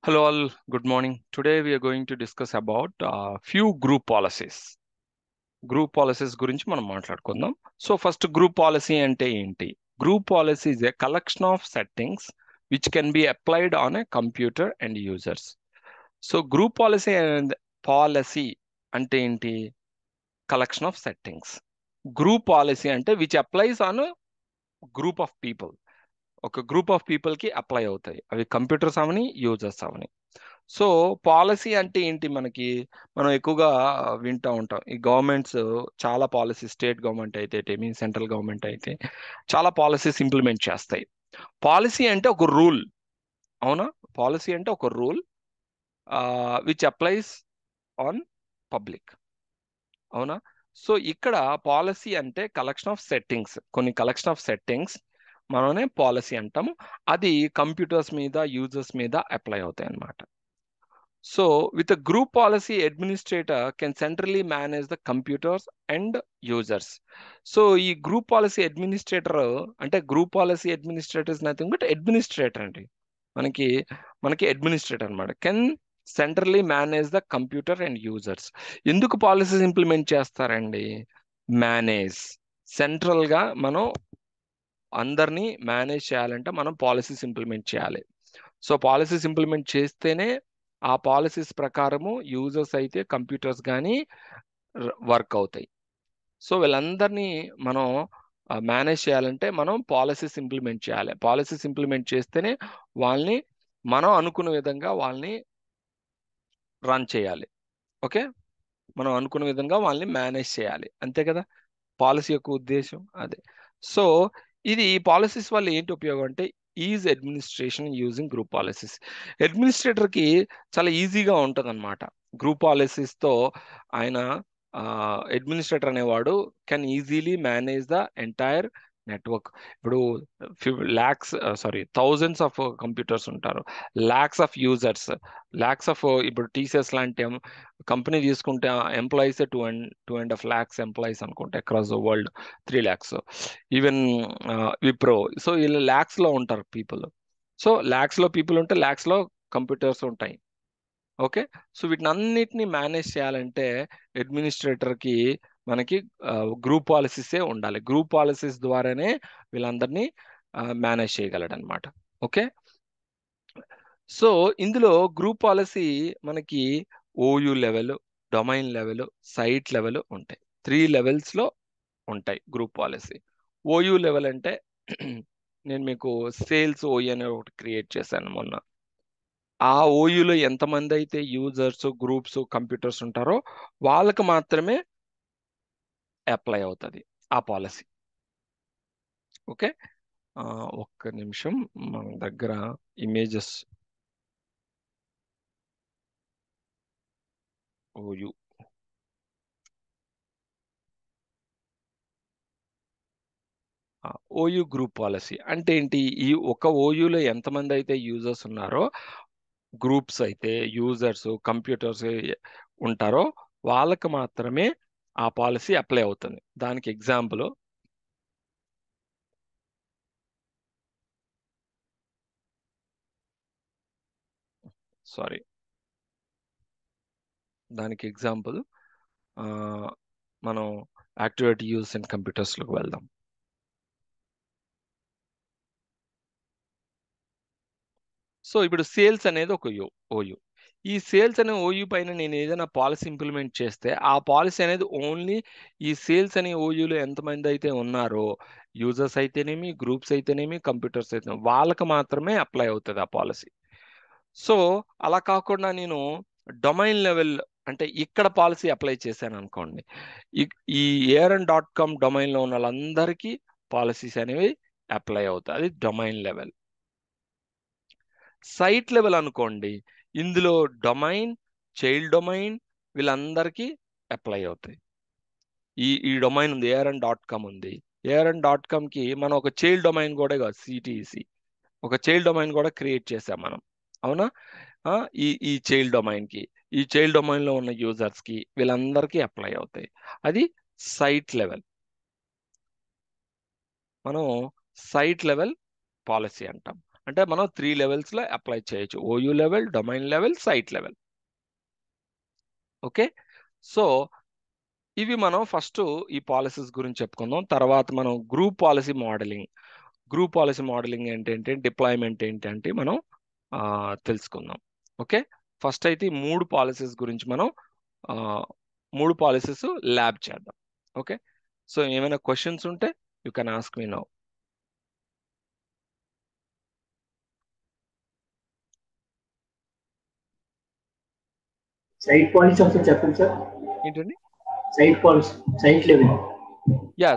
Hello all, good morning. Today we are going to discuss about few group policies. Group policies గురించి మనం మాట్లాడుకుందాం. So first group policy అంటే ఏంటి? Group policy is a collection of settings which can be applied on a computer and users. So group policy అంటే ఏంటి? Collection of settings. Group policy అంటే which applies on group of people. ఒక group of people కి apply అవుతాయి. అవి computers అవని, users అవని. So policy అంటే ఏంటి? మనం ఎక్కువగా వింటూ ఉంటాం. ఈ గవర్నమెంట్స్ చాలా పాలసీ, స్టేట్ గవర్నమెంట్ అయితే మీన్ సెంట్రల్ గవర్నమెంట్ అయితే చాలా పాలసీస్ ఇంప్లిమెంట్ చేస్తాయి. పాలసీ అంటే ఒక రూల్, అవునా? పాలసీ అంటే ఒక rule which applies on public, అవునా? సో ఇక్కడ పాలసీ అంటే కలెక్షన్ ఆఫ్ సెట్టింగ్స్, కొన్ని కలెక్షన్ ఆఫ్ సెట్టింగ్స్ మనమే పాలసీ అంటాము. అది కంప్యూటర్స్ మీద, యూజర్స్ మీద అప్లై అవుతాయి అన్నమాట. So, with a group policy, administrator can centrally manage the computers and users. So, ఈ group policy administrator అంటే group policy administrator is nothing but administrator అండి. మనకి మనకి అడ్మినిస్ట్రేటర్ అనమాట. Can centrally manage the computer and users. ఎందుకు policies implement చేస్తారండి? Manage, సెంట్రల్గా మనం అందరినీ మేనేజ్ చేయాలంటే మనం పాలసీస్ ఇంప్లిమెంట్ చేయాలి. సో పాలసీస్ ఇంప్లిమెంట్ చేస్తేనే ఆ పాలసీస్ ప్రకారము యూజర్స్ అయితే కంప్యూటర్స్ కానీ వర్క్ అవుతాయి. సో వీళ్ళందరినీ మనం మేనేజ్ చేయాలంటే మనం పాలసీస్ ఇంప్లిమెంట్ చేయాలి. పాలసీస్ ఇంప్లిమెంట్ చేస్తేనే వాళ్ళని మనం అనుకున్న విధంగా వాళ్ళని రన్ చేయాలి. ఓకే, మనం అనుకున్న విధంగా వాళ్ళని మేనేజ్ చేయాలి, అంతే కదా పాలసీ యొక్క ఉద్దేశం అదే. సో ఇది పాలసీస్ వల్ల ఏంటి ఉపయోగం అంటే ease administration using group policies. అడ్మినిస్ట్రేటర్కి చాలా ఈజీగా ఉంటుంది అనమాట గ్రూప్ పాలసీస్తో. ఆయన అడ్మినిస్ట్రేటర్ అనేవాడు can easily manage the entire network. ఇప్పుడు థౌజండ్స్ ఆఫ్ కంప్యూటర్స్ ఉంటారు, lakhs of users, lakhs of, ఇప్పుడు టీసీఎస్ లాంటి కంపెనీ తీసుకుంటే ఎంప్లాయీస్ 2.5 lakhs ఎంప్లాయీస్ అనుకుంటే across the world, 3 lakhs. Even Wipro. So వీళ్ళు ల్యాక్స్ లో ఉంటారు పీపుల్. సో ల్యాక్స్ లో పీపుల్ ఉంటే ల్యాక్స్ లో కంప్యూటర్స్ ఉంటాయి. ఓకే, సో వీటిని అన్నిటిని మేనేజ్ చేయాలంటే అడ్మినిస్ట్రేటర్కి మనకి గ్రూప్ పాలసీసే ఉండాలి. గ్రూప్ పాలసీస్ ద్వారానే వీళ్ళందరినీ మేనేజ్ చేయగలడు అనమాట. ఓకే, సో ఇందులో గ్రూప్ పాలసీ మనకి OU level, domain level, site level ఉంటాయి. 3 లెవెల్స్లో ఉంటాయి గ్రూప్ పాలసీ. ఓయూ లెవెల్ అంటే నేను మీకు సేల్స్ ఓయూ అనే ఒకటి క్రియేట్ చేశాను మొన్న. ఆ ఓయూలో ఎంతమంది అయితే యూజర్స్, గ్రూప్స్, కంప్యూటర్స్ ఉంటారో వాళ్ళకి మాత్రమే అప్లై అవుతుంది ఆ పాలసీ. ఓకే, ఒక్క నిమిషం, మన దగ్గర images OU. OU group policy అంటే ఏంటి? ఈ ఒక ఓయూలో ఎంతమంది అయితే యూజర్స్ ఉన్నారో, గ్రూప్స్ అయితే యూజర్స్, కంప్యూటర్స్ ఉంటారో వాళ్ళకి మాత్రమే ఆ పాలసీ అప్లై అవుతుంది. దానికి ఎగ్జాంపుల్, సారీ, దానికి ఎగ్జాంపుల్ మనం యాక్టివేట్ యూజ్ అండ్ కంప్యూటర్స్లోకి వెళ్దాం. సో ఇప్పుడు సేల్స్ అనేది ఒక ఓయూ. ఈ సేల్స్ అనే ఓయూ పైన నేను ఏదైనా పాలసీ ఇంప్లిమెంట్ చేస్తే ఆ పాలసీ అనేది ఓన్లీ ఈ సేల్స్ అనే ఓయూలో ఎంతమంది అయితే ఉన్నారో, యూజర్స్ అయితేనేమి, గ్రూప్స్ అయితేనేమి, కంప్యూటర్స్ అయితేనేమి, వాళ్ళకి మాత్రమే అప్లై అవుతుంది ఆ పాలసీ. సో అలా కాకుండా నేను డొమైన్ లెవెల్ అంటే ఇక్కడ పాలసీ అప్లై చేశాను అనుకోండి, ఈ ARN.com డొమైన్లో ఉన్న వాళ్ళందరికీ పాలసీస్ అనేవి అప్లై అవుతాయి. అది డొమైన్ లెవెల్. సైట్ లెవెల్ అనుకోండి, ఇందులో డొమైన్, చైల్డ్ డొమైన్ వీళ్ళందరికీ అప్లై అవుతాయి. ఈ డొమైన్ ఉంది, ARN.com ఉంది. ARN.comకి మనం ఒక చైల్డ్ డొమైన్ కూడా కాదు, CTC ఒక చైల్డ్ డొమైన్ కూడా క్రియేట్ చేసాం మనం, అవునా? ఈ చైల్డ్ డొమైన్కి, ఈ చైల్డ్ డొమైన్లో ఉన్న యూజర్స్కి వీళ్ళందరికీ అప్లై అవుతాయి. అది సైట్ లెవెల్. మనం సైట్ లెవెల్ పాలసీ అంటాం. అంటే మనం 3 లెవెల్స్లో అప్లై చేయొచ్చు. OU level, domain level, site level. Okay, so ఇవి మనం ఫస్ట్ ఈ పాలసీస్ గురించి చెప్పుకుందాం. తర్వాత మనం group policy modeling. Group policy modeling ఏంటంటే, డిప్లాయ్మెంట్ ఏంటంటే మనం తెలుసుకుందాం. ఓకే, ఫస్ట్ అయితే ఈ 3 పాలసీస్ గురించి మనం 3 పాలసీస్ ల్యాబ్ చేద్దాం. ఓకే, సో ఏమైనా క్వశ్చన్స్ ఉంటే you can ask me now. Site policy ఒకసారి చెప్పండి సార్. ఏంటండి? Site policy, site level.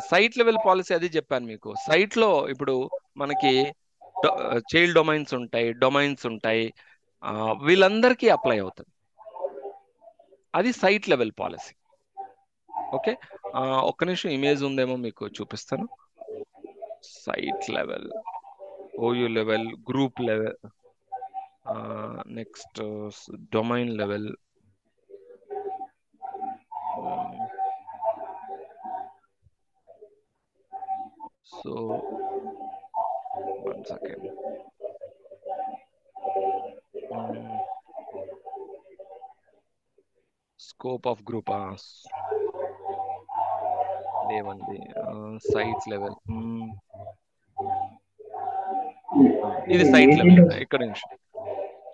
Site level policy అది చెప్పాను మీకు. సైట్లో ఇప్పుడు మనకి చైల్డ్ డొమైన్స్ ఉంటాయి, డొమైన్స్ ఉంటాయి, వీళ్ళందరికీ అప్లై అవుతుంది. అది సైట్ లెవెల్ పాలసీ. ఓకే, ఒక్క నిమిషం ఇమేజ్ ఉందేమో మీకు చూపిస్తాను. Site level, OU level, group level, next domain level. So 1 second. Scope of group లేవండి. సైట్ లెవెల్, ఇది సైట్ లెవెల్. ఇక్కడ నిమిషం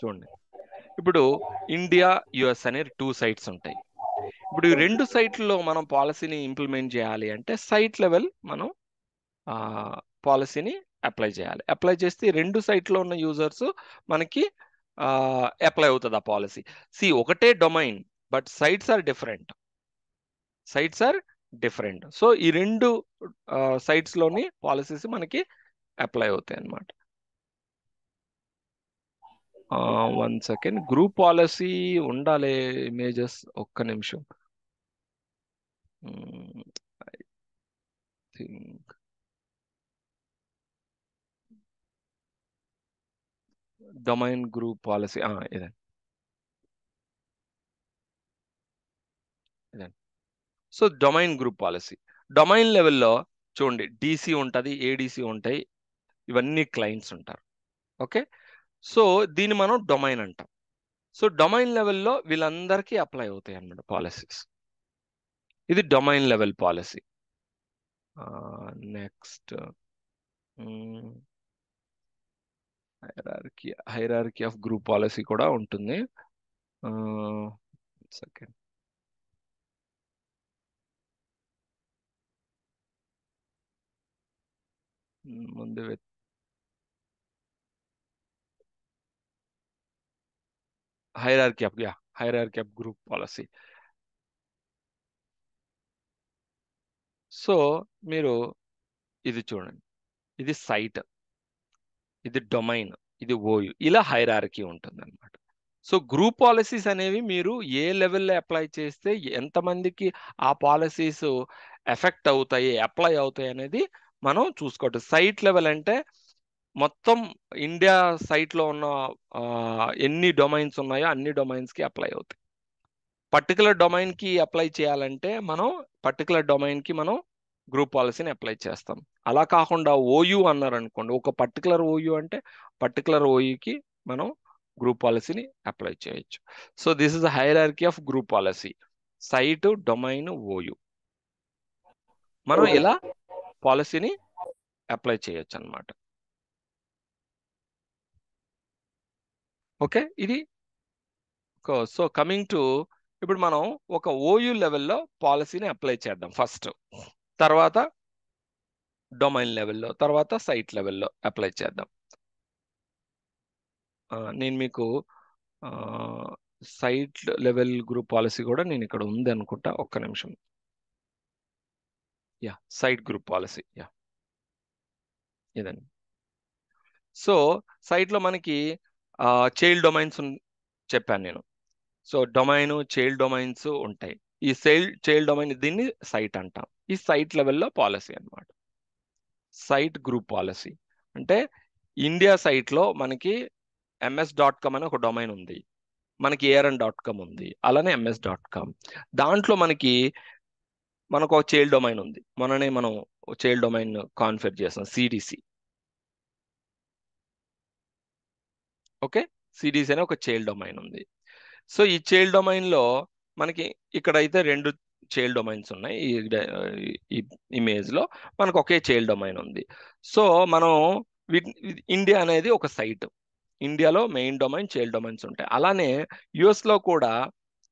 చూడండి. ఇప్పుడు ఇండియా, యుఎస్ అనే 2 సైట్స్ ఉంటాయి. ఇప్పుడు ఈ 2 సైట్లలో మనం పాలసీని ఇంప్లిమెంట్ చేయాలి అంటే సైట్ లెవెల్ మనం పాలసీని అప్లై చేయాలి. అప్లై చేస్తే 2 సైట్లో ఉన్న యూజర్స్ మనకి అప్లై అవుతుంది ఆ పాలసీ. ఒకటే domain but sites are different. So ఈ 2 సైట్స్లోని పాలసీస్ మనకి అప్లై అవుతాయి అన్నమాట. 1 సెకండ్. గ్రూప్ పాలసీ ఉండాలి ఇమేజెస్. ఒక్క నిమిషం. I think domain group policy ఇదండి. So domain group policy. Domain లెవెల్లో చూడండి, డీసీ ఉంటుంది, ఏడీసీ ఉంటాయి, ఇవన్నీ క్లయింట్స్ ఉంటారు. ఓకే, సో దీన్ని మనం డొమైన్ అంటాం. సో డొమైన్ లెవెల్లో వీళ్ళందరికీ అప్లై అవుతాయి అన్నమాట పాలసీస్. ఇది domain level policy. Next hierarchy of group policy కూడా ఉంటుంది. సెకండ్. ముందు hierarchy of group policy. So మీరు ఇది చూడండి, ఇది సైట్, ఇది డొమైన్, ఇది ఓయు, ఇలా హైరార్కీ ఉంటుంది అనమాట. సో గ్రూప్ పాలసీస్ అనేవి మీరు ఏ లెవెల్లో అప్లై చేస్తే ఎంతమందికి ఆ పాలసీస్ ఎఫెక్ట్ అవుతాయి, అప్లై అవుతాయి అనేది మనం చూసుకోవచ్చు. సైట్ లెవెల్ అంటే మొత్తం ఇండియా సైట్లో ఉన్న ఎన్ని డొమైన్స్ ఉన్నాయో అన్ని డొమైన్స్కి అప్లై అవుతాయి. పర్టికులర్ డొమైన్కి అప్లై చేయాలంటే మనం పర్టికులర్ డొమైన్కి మనం గ్రూప్ పాలసీని అప్లై చేస్తాం. అలా కాకుండా ఓయూ అన్నారు అనుకోండి, ఒక పర్టికులర్ ఓయూ అంటే పర్టికులర్ ఓయూకి మనం గ్రూప్ పాలసీని అప్లై చేయొచ్చు. So this is the hierarchy of group policy. Site, domain, OU, మనం ఇలా పాలసీని అప్లై చేయొచ్చు అన్నమాట. ఓకే, ఇది సో కమింగ్ టు, ఇప్పుడు మనం ఒక ఓయూ లెవెల్లో పాలసీని అప్లై చేద్దాం ఫస్ట్, తర్వాత డొమైన్ లెవెల్లో, తర్వాత సైట్ లెవెల్లో అప్లై చేద్దాం. నేను మీకు సైట్ లెవెల్ గ్రూప్ పాలసీ కూడా నేను ఇక్కడ ఉంది అనుకుంటా. ఒక్క నిమిషం. సైట్ గ్రూప్ పాలసీ ఇదండి. సో సైట్లో మనకి చైల్డ్ డొమైన్స్ చెప్పాను నేను. సో డొమైన్, చైల్డ్ డొమైన్స్ ఉంటాయి. ఈ చైల్డ్ డొమైన్ దీన్ని సైట్ అంటాం. ఈ సైట్ లెవెల్లో పాలసీ అన్నమాట. సైట్ గ్రూప్ పాలసీ అంటే ఇండియా సైట్లో మనకి ms.com అని ఒక డొమైన్ ఉంది, మనకి arn.com ఉంది, అలానే ms.com. దాంట్లో మనకు ఒక చైల్డ్ డొమైన్ ఉంది. మొన్ననే మనం చైల్డ్ డొమైన్ కాన్ఫిగర్ చేసాం, సిడిసి. ఓకే, సిడిసి అనే ఒక చైల్డ్ డొమైన్ ఉంది. సో ఈ చైల్డ్ డొమైన్లో మనకి ఇక్కడైతే రెండు చైల్డ్ డొమైన్స్ ఉన్నాయి. ఈ ఇమేజ్లో మనకు ఒకే చైల్డ్ డొమైన్ ఉంది. సో మనం ఇండియా అనేది ఒక సైట్. ఇండియాలో మెయిన్ డొమైన్ చైల్డ్ డొమైన్స్ ఉంటాయి. అలానే యుఎస్లో కూడా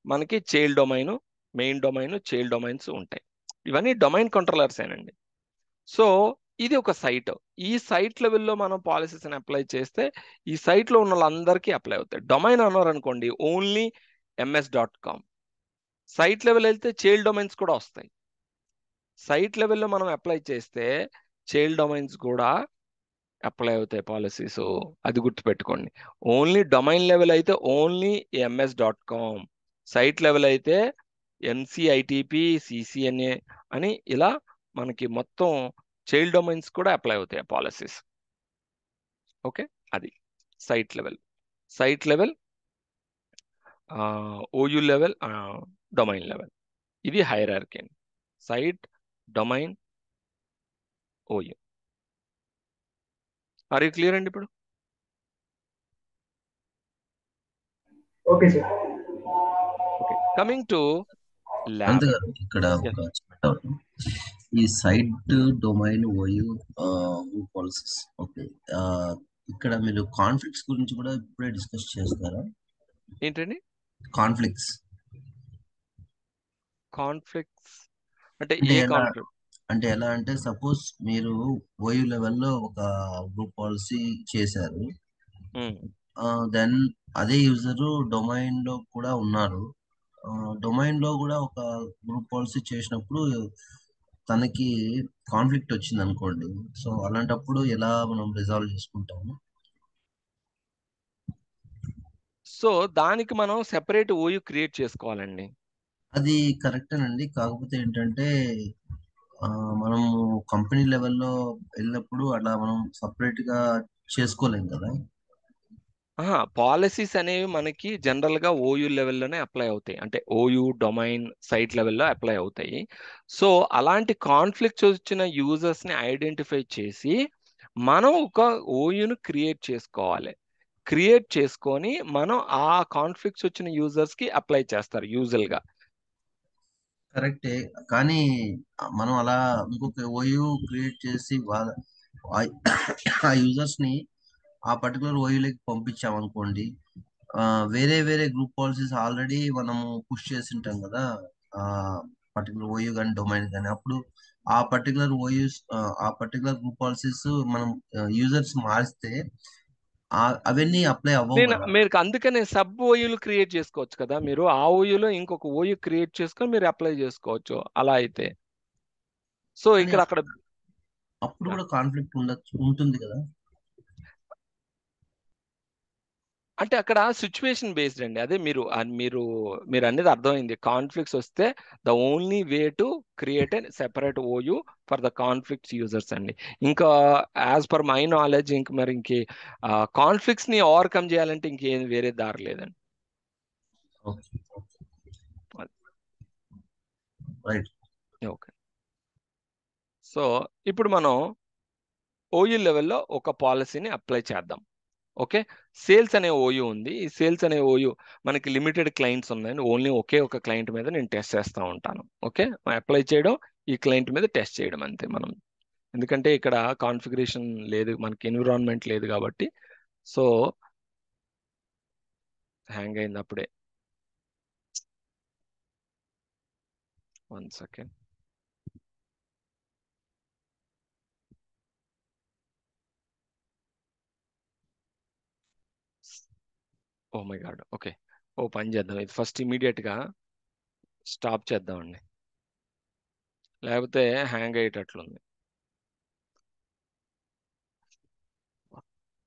మనకి child domain, main domain, child domains ఉంటాయి. ఇవన్నీ డొమైన్ కంట్రోలర్స్ ఏనండి. సో ఇది ఒక సైట్. ఈ సైట్ లెవెల్లో మనం పాలసీస్ని అప్లై చేస్తే ఈ సైట్లో ఉన్న వాళ్ళందరికీ అప్లై అవుతాయి. డొమైన్ అన్నారు అనుకోండి, ఓన్లీ ms.com. సైట్ లెవెల్ వెళ్తే చైల్డ్ డొమైన్స్ కూడా వస్తాయి. సైట్ లెవెల్లో మనం అప్లై చేస్తే చైల్డ్ డొమైన్స్ కూడా అప్లై అవుతాయి పాలసీస్. అది గుర్తుపెట్టుకోండి. ఓన్లీ డొమైన్ లెవెల్ అయితే ఓన్లీ ms.com, సైట్ లెవెల్ అయితే NCITP, CCNA అని ఇలా మనకి మొత్తం చైల్డ్ డొమైన్స్ కూడా అప్లై అవుతాయి పాలసీస్. ఓకే, అది site level. Site level, OU level, domain level. ఇది hierarchy. Site, domain, OU. Are you clear అండి ఇప్పుడు? Okay sir. Okay, coming to అంతే ల్యాబ్. కదా. ఇక్కడ ఒక చిన్న డౌట్. ఈ site, domain, OU, policies, okay. ఇక్కడ మీరు కాన్ఫ్లిక్ట్స్ గురించి కూడా ఇప్పుడే డిస్కస్ చేస్తారా? ఏంటండి కాన్ఫ్లిక్ట్స్ కాన్ఫ్లిక్ట్స్ అంటే అంటే ఏ ఎలా కాన్ఫ్లిక్ట్? ఎలా అంటే సపోజ్ మీరు ఓయూ లెవెల్లో ఒక గ్రూప్ పాలసీ చేశారు. దెన్ అదే యూజర్ డొమైన్ లో కూడా ఉన్నారు. డొమైన్ లో కూడా ఒక గ్రూప్ పాలసీ చేసినప్పుడు తనకి కాన్ఫ్లిక్ట్ వచ్చింది అనుకోండి. సో అలాంటప్పుడు ఎలా మనం రిజాల్వ్ చేసుకుంటాము? సో దానికి మనం సెపరేట్ OU క్రియేట్ చేసుకోవాలండి. అది కరెక్టేనండి. కాకపోతే ఏంటంటే మనము కంపెనీ లెవెల్లో వెళ్ళినప్పుడు అలా మనం సపరేట్ గా చేసుకోలేం కదా. పాలసీస్ అనేవి మనకి జనరల్గా OU లెవెల్లోనే అప్లై అవుతాయి. అంటే OU, డొమైన్, సైట్ లెవెల్లో అప్లై అవుతాయి. సో అలాంటి కాన్ఫ్లిక్ట్స్ వచ్చిన యూజర్స్ని ఐడెంటిఫై చేసి మనం ఒక OUను క్రియేట్ చేసుకోవాలి. క్రియేట్ చేసుకొని మనం ఆ కాన్ఫ్లిక్ట్స్ వచ్చిన యూజర్స్కి అప్లై చేస్తారు యూజువల్గా. కరెక్టే. కానీ మనం అలా ఇంకొక ఓయూ క్రియేట్ చేసి ఆ యూజర్స్ ని ఆ పర్టికులర్ ఓయూలోకి పంపించాం అనుకోండి. వేరే వేరే గ్రూప్ పాలసీస్ ఆల్రెడీ మనము పుష్ చేసి ఉంటాం కదా. ఆ పర్టికులర్ ఓయూ కానీ డొమైన్ కానీ అప్పుడు ఆ పర్టికులర్ గ్రూప్ పాలసీస్ మనం యూజర్స్ మారిస్తే అవన్నీ అప్లై అవ్వవు కదా. మీరు అందుకనే సబ్ ఓయూలు క్రియేట్ చేసుకోవచ్చు కదా. మీరు ఆ ఓయూలో ఇంకొక OU క్రియేట్ చేసుకొని మీరు అప్లై చేసుకోవచ్చు అలా అయితే. సో కానీ ఇక్కడ అక్కడ అప్పుడు కూడా కాన్ఫ్లిక్ట్ ఉంటుంది కదా. అంటే అక్కడ సిచ్యువేషన్ బేస్డ్ అండి. అదే మీరు మీరు అనేది అర్థమైంది. కాన్ఫ్లిక్ట్స్ వస్తే the only way to create a separate OU for the conflicts users అండి. ఇంకా యాజ్ పర్ మై నాలెడ్జ్ మరి కాన్ఫ్లిక్ట్స్ ని ఓవర్కమ్ చేయాలంటే ఇంకేం వేరే దారి లేదండి. రైట్. ఓకే, సో ఇప్పుడు మనం OU లెవెల్లో ఒక పాలసీని అప్లై చేద్దాం. ఓకే, సేల్స్ అనే OU ఉంది. ఈ సేల్స్ అనే OU మనకి లిమిటెడ్ క్లయింట్స్ ఉన్నాయండి. ఓన్లీ ఒకే ఒక క్లయింట్ మీద నేను టెస్ట్ చేస్తూ ఉంటాను. ఓకే, అప్లై చేయడం, ఈ క్లయింట్ మీద టెస్ట్ చేయడం అంతే మనం. ఎందుకంటే ఇక్కడ కాన్ఫిగరేషన్ లేదు, మనకి ఎన్విరాన్మెంట్ లేదు కాబట్టి. సో హ్యాంగ్ అయింది అప్పుడే. 1 second. Oh my god. Okay, ఓ పని చేద్దాం, ఇది ఫస్ట్ ఇమీడియట్గా స్టాప్ చేద్దామండి, లేకపోతే హ్యాంగ్ అయ్యేటట్లుంది.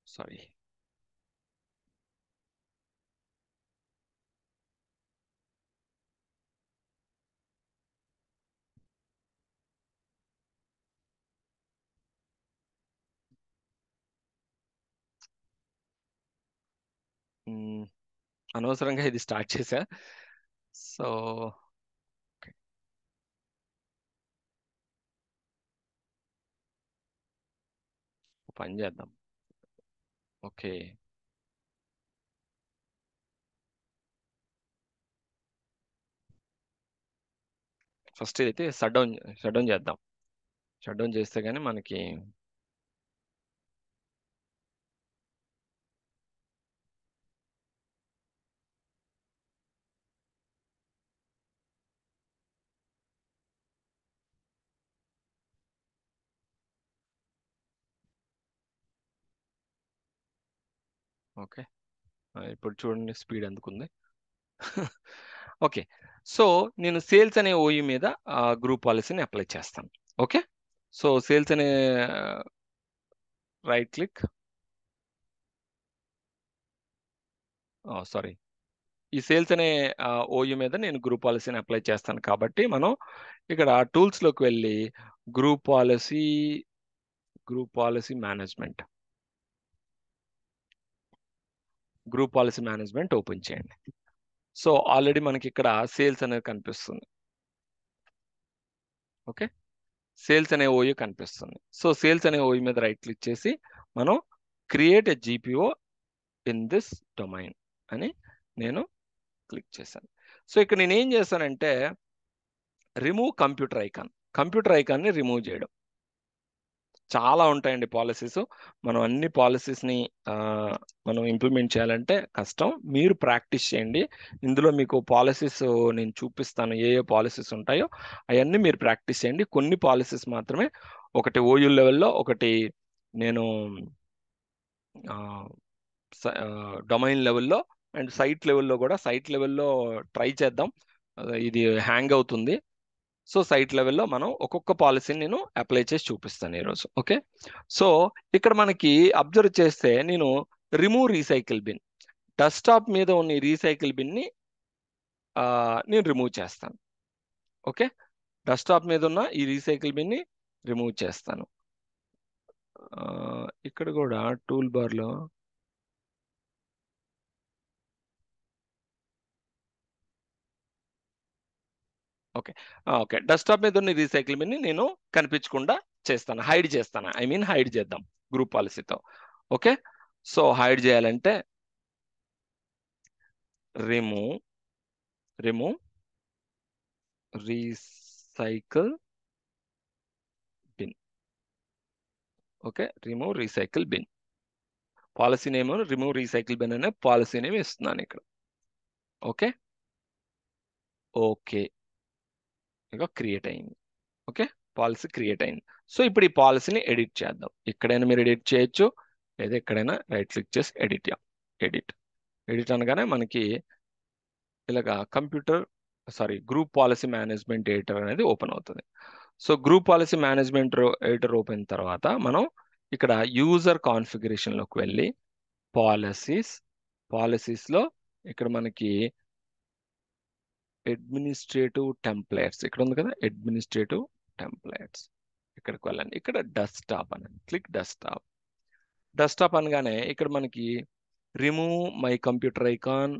సారీ. అనవసరంగా ఇది స్టార్ట్ చేశా. సో పని చేద్దాం. ఓకే, ఫస్ట్ అయితే షట్ డౌన్ చేద్దాం. షట్ డౌన్ చేస్తే కానీ మనకి ఓకే, ఇప్పుడు చూడండి స్పీడ్ ఎందుకుంది. ఓకే, సో నేను సేల్స్ అనే ఓయూ మీద గ్రూప్ పాలసీని అప్లై చేస్తాను. ఓకే, సో సేల్స్ అనే రైట్ క్లిక్, సారీ, ఈ సేల్స్ అనే ఓయూ మీద నేను గ్రూప్ పాలసీని అప్లై చేస్తాను కాబట్టి మనం ఇక్కడ టూల్స్లోకి వెళ్ళి గ్రూప్ పాలసీ మేనేజ్మెంట్ ఓపెన్ చేయండి. సో ఆల్రెడీ మనకి ఇక్కడ సేల్స్ అనేది కనిపిస్తుంది. ఓకే, సేల్స్ అనే ఓయూ కనిపిస్తుంది. సో సేల్స్ అనే ఓయూ మీద రైట్ క్లిక్ చేసి మనం create a GPO in this domain అని నేను క్లిక్ చేశాను. సో ఇక్కడ నేను ఏం చేశానంటే రిమూవ్ కంప్యూటర్ ఐకాన్ని రిమూవ్ చేయడం. చాలా ఉంటాయండి పాలసీస్. మనం అన్ని పాలసీస్ని మనం ఇంప్లిమెంట్ చేయాలంటే కష్టం. మీరు ప్రాక్టీస్ చేయండి. ఇందులో మీకు పాలసీస్ నేను చూపిస్తాను, ఏ పాలసీస్ ఉంటాయో అవన్నీ మీరు ప్రాక్టీస్ చేయండి. కొన్ని పాలసీస్ మాత్రమే, ఒకటి ఓయూ లెవెల్లో, ఒకటి నేను డొమైన్ లెవెల్లో అండ్ సైట్ లెవెల్లో కూడా. సైట్ లెవెల్లో ట్రై చేద్దాం, ఇది హ్యాంగ్ అవుతుంది. సో సైట్ లెవెల్లో మనం ఒక్కొక్క పాలసీని నేను అప్లై చేసి చూపిస్తాను ఈరోజు. ఓకే, సో ఇక్కడ మనకి అబ్జర్వ్ చేస్తే నేను రిమూవ్ రీసైకిల్ బిన్, డెస్క్టాప్ మీద ఉన్న ఈ రీసైకిల్ బిన్ని నేను రిమూవ్ చేస్తాను. ఓకే, డెస్క్టాప్ మీద ఉన్న ఈ రీసైకిల్ బిన్ని రిమూవ్ చేస్తాను. ఇక్కడ కూడా టూల్ బార్లో ఓకే, డెస్క్టాప్ మీద ఉన్న రీసైకిల్ బిన్ని నేను కనిపించకుండా చేస్తాను, హైడ్ చేస్తాను. హైడ్ చేద్దాం గ్రూప్ పాలసీతో. ఓకే, సో హైడ్ చేయాలంటే remove recycle bin. Okay, remove recycle bin policy name, remove recycle bin అనే పాలసీ నేమ్ ఇస్తున్నాను ఇక్కడ. ఓకే, ఇక క్రియేట్ అయింది. ఓకే, పాలసీ క్రియేట్ అయింది. సో ఇప్పుడు ఈ పాలసీని ఎడిట్ చేద్దాం. ఎక్కడైనా మీరు ఎడిట్ చేయొచ్చు, లేదా ఎక్కడైనా రైట్ క్లిక్ చేసి ఎడిట్ అనగానే మనకి ఇలాగా గ్రూప్ పాలసీ మేనేజ్మెంట్ ఎడిటర్ అనేది ఓపెన్ అవుతుంది. So group policy management editor open తర్వాత మనం ఇక్కడ యూజర్ కాన్ఫిగరేషన్లోకి వెళ్ళి పాలసీస్లో ఇక్కడ మనకి అడ్మినిస్ట్రేటివ్ టెంప్లెట్స్ ఇక్కడ ఉంది కదా, అడ్మినిస్ట్రేటివ్ టెంప్లెట్స్ ఇక్కడికి వెళ్ళండి. ఇక్కడ డెస్క్టాప్ అని క్లిక్ డెస్క్టాప్ అనగానే ఇక్కడ మనకి remove my computer icon,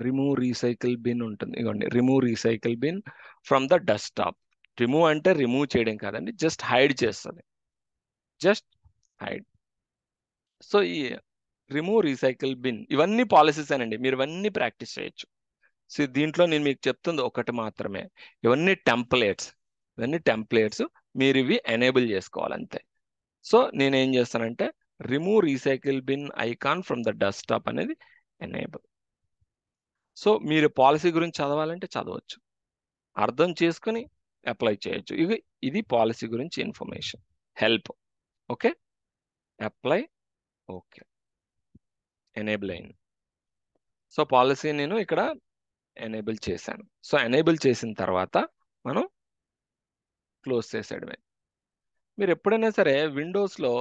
remove recycle bin ఉంటుంది. ఇవ్వండి, remove recycle bin from the desktop. Remove అంటే రిమూవ్ చేయడం కాదండి, జస్ట్ హైడ్ చేస్తుంది, జస్ట్ హైడ్. సో ఈ రిమూవ్ రీసైకిల్ బిన్ ఇవన్నీ పాలసీస్ అనండి, మీరు ఇవన్నీ ప్రాక్టీస్ చేయొచ్చు. సో దీంట్లో నేను మీకు చెప్తుంది ఒకటి మాత్రమే, ఇవన్నీ టెంప్లెట్స్, మీరు ఇవి ఎనేబుల్ చేసుకోవాలంతే. సో నేనేం చేస్తానంటే remove recycle bin icon from the desktop అనేది ఎనేబుల్. సో మీరు పాలసీ గురించి చదవాలంటే చదవచ్చు, అర్థం చేసుకుని అప్లై చేయొచ్చు. ఇది పాలసీ గురించి information, help. Okay, apply, okay, enable అయింది. సో పాలసీ నేను ఇక్కడ ఎనేబుల్ చేశాను. సో ఎనేబుల్ చేసిన తర్వాత మనం క్లోజ్ చేసేయడమే. మీరు ఎప్పుడైనా సరే విండోస్లో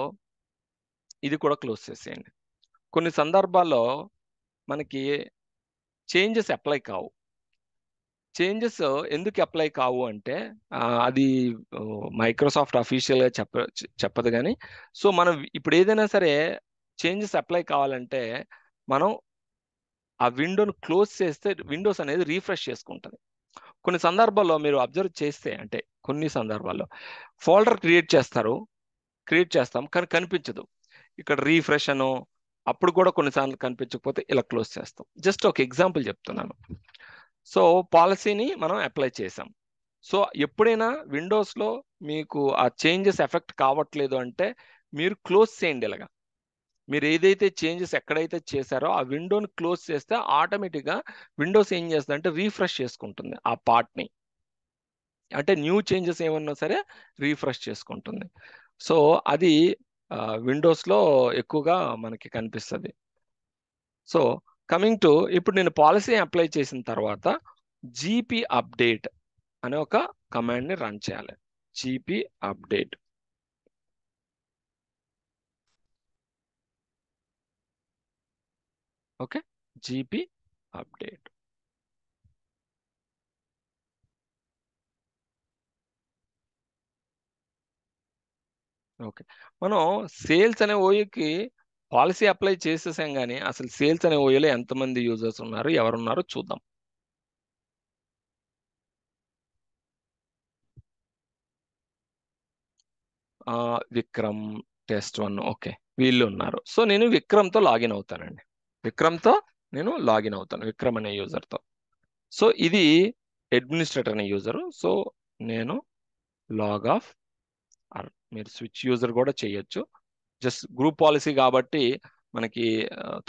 ఇది కూడా క్లోజ్ చేసేయండి. కొన్ని సందర్భాల్లో మనకి చేంజెస్ అప్లై కావు. చేంజెస్ ఎందుకు అప్లై కావు అంటే అది మైక్రోసాఫ్ట్ అఫీషియల్గా చెప్పదు కానీ, సో మనం ఇప్పుడు ఏదైనా సరే చేంజెస్ అప్లై కావాలంటే మనం ఆ విండోను క్లోజ్ చేస్తే విండోస్ అనేది రీఫ్రెష్ చేసుకుంటుంది. కొన్ని సందర్భాల్లో మీరు అబ్జర్వ్ చేస్తే, అంటే కొన్ని సందర్భాల్లో ఫోల్డర్ క్రియేట్ చేస్తాం కానీ కనిపించదు. ఇక్కడ రీఫ్రెష్ అను అప్పుడు కూడా కొన్నిసార్లు కనిపించకపోతే ఇలా క్లోజ్ చేస్తాం. జస్ట్ ఒక ఎగ్జాంపుల్ చెప్తున్నాను. సో పాలసీని మనం అప్లై చేసాం. సో ఎప్పుడైనా విండోస్లో మీకు ఆ చేంజెస్ ఎఫెక్ట్ కావట్లేదు అంటే మీరు క్లోజ్ చేయండి ఇలాగా. మీరు ఏదైతే చేంజెస్ ఎక్కడైతే చేశారో ఆ విండోని క్లోజ్ చేస్తే ఆటోమేటిక్గా విండోస్ ఏం చేస్తుంది అంటే రీఫ్రెష్ చేసుకుంటుంది ఆ పార్ట్ని. అంటే న్యూ చేంజెస్ ఏమన్నా సరే రీఫ్రెష్ చేసుకుంటుంది. సో అది విండోస్లో ఎక్కువగా మనకి కనిపిస్తుంది. సో కమింగ్ టు ఇప్పుడు నేను పాలసీ అప్లై చేసిన తర్వాత జీపీ అప్డేట్ అనే ఒక కమాండ్ని రన్ చేయాలి. GP update. Okay, GP update. Okay, మనం సేల్స్ అనే ఓయూకి పాలసీ అప్లై చేసేసాం, కానీ అసలు సేల్స్ అనే ఓయూలో ఎంతమంది యూజర్స్ ఉన్నారు, ఎవరున్నారో చూద్దాం. విక్రమ్ టెస్ట్ 1, ఓకే, వీళ్ళు ఉన్నారు. సో నేను విక్రమ్తో లాగిన్ అవుతానండి. విక్రమ్తో నేను లాగిన్ అవుతాను, విక్రమ్ అనే యూజర్తో. సో ఇది అడ్మినిస్ట్రేటర్ అనే యూజరు. సో నేను లాగ్ ఆఫ్, మీరు స్విచ్ యూజర్ కూడా చేయొచ్చు. జస్ట్ గ్రూప్ పాలసీ కాబట్టి మనకి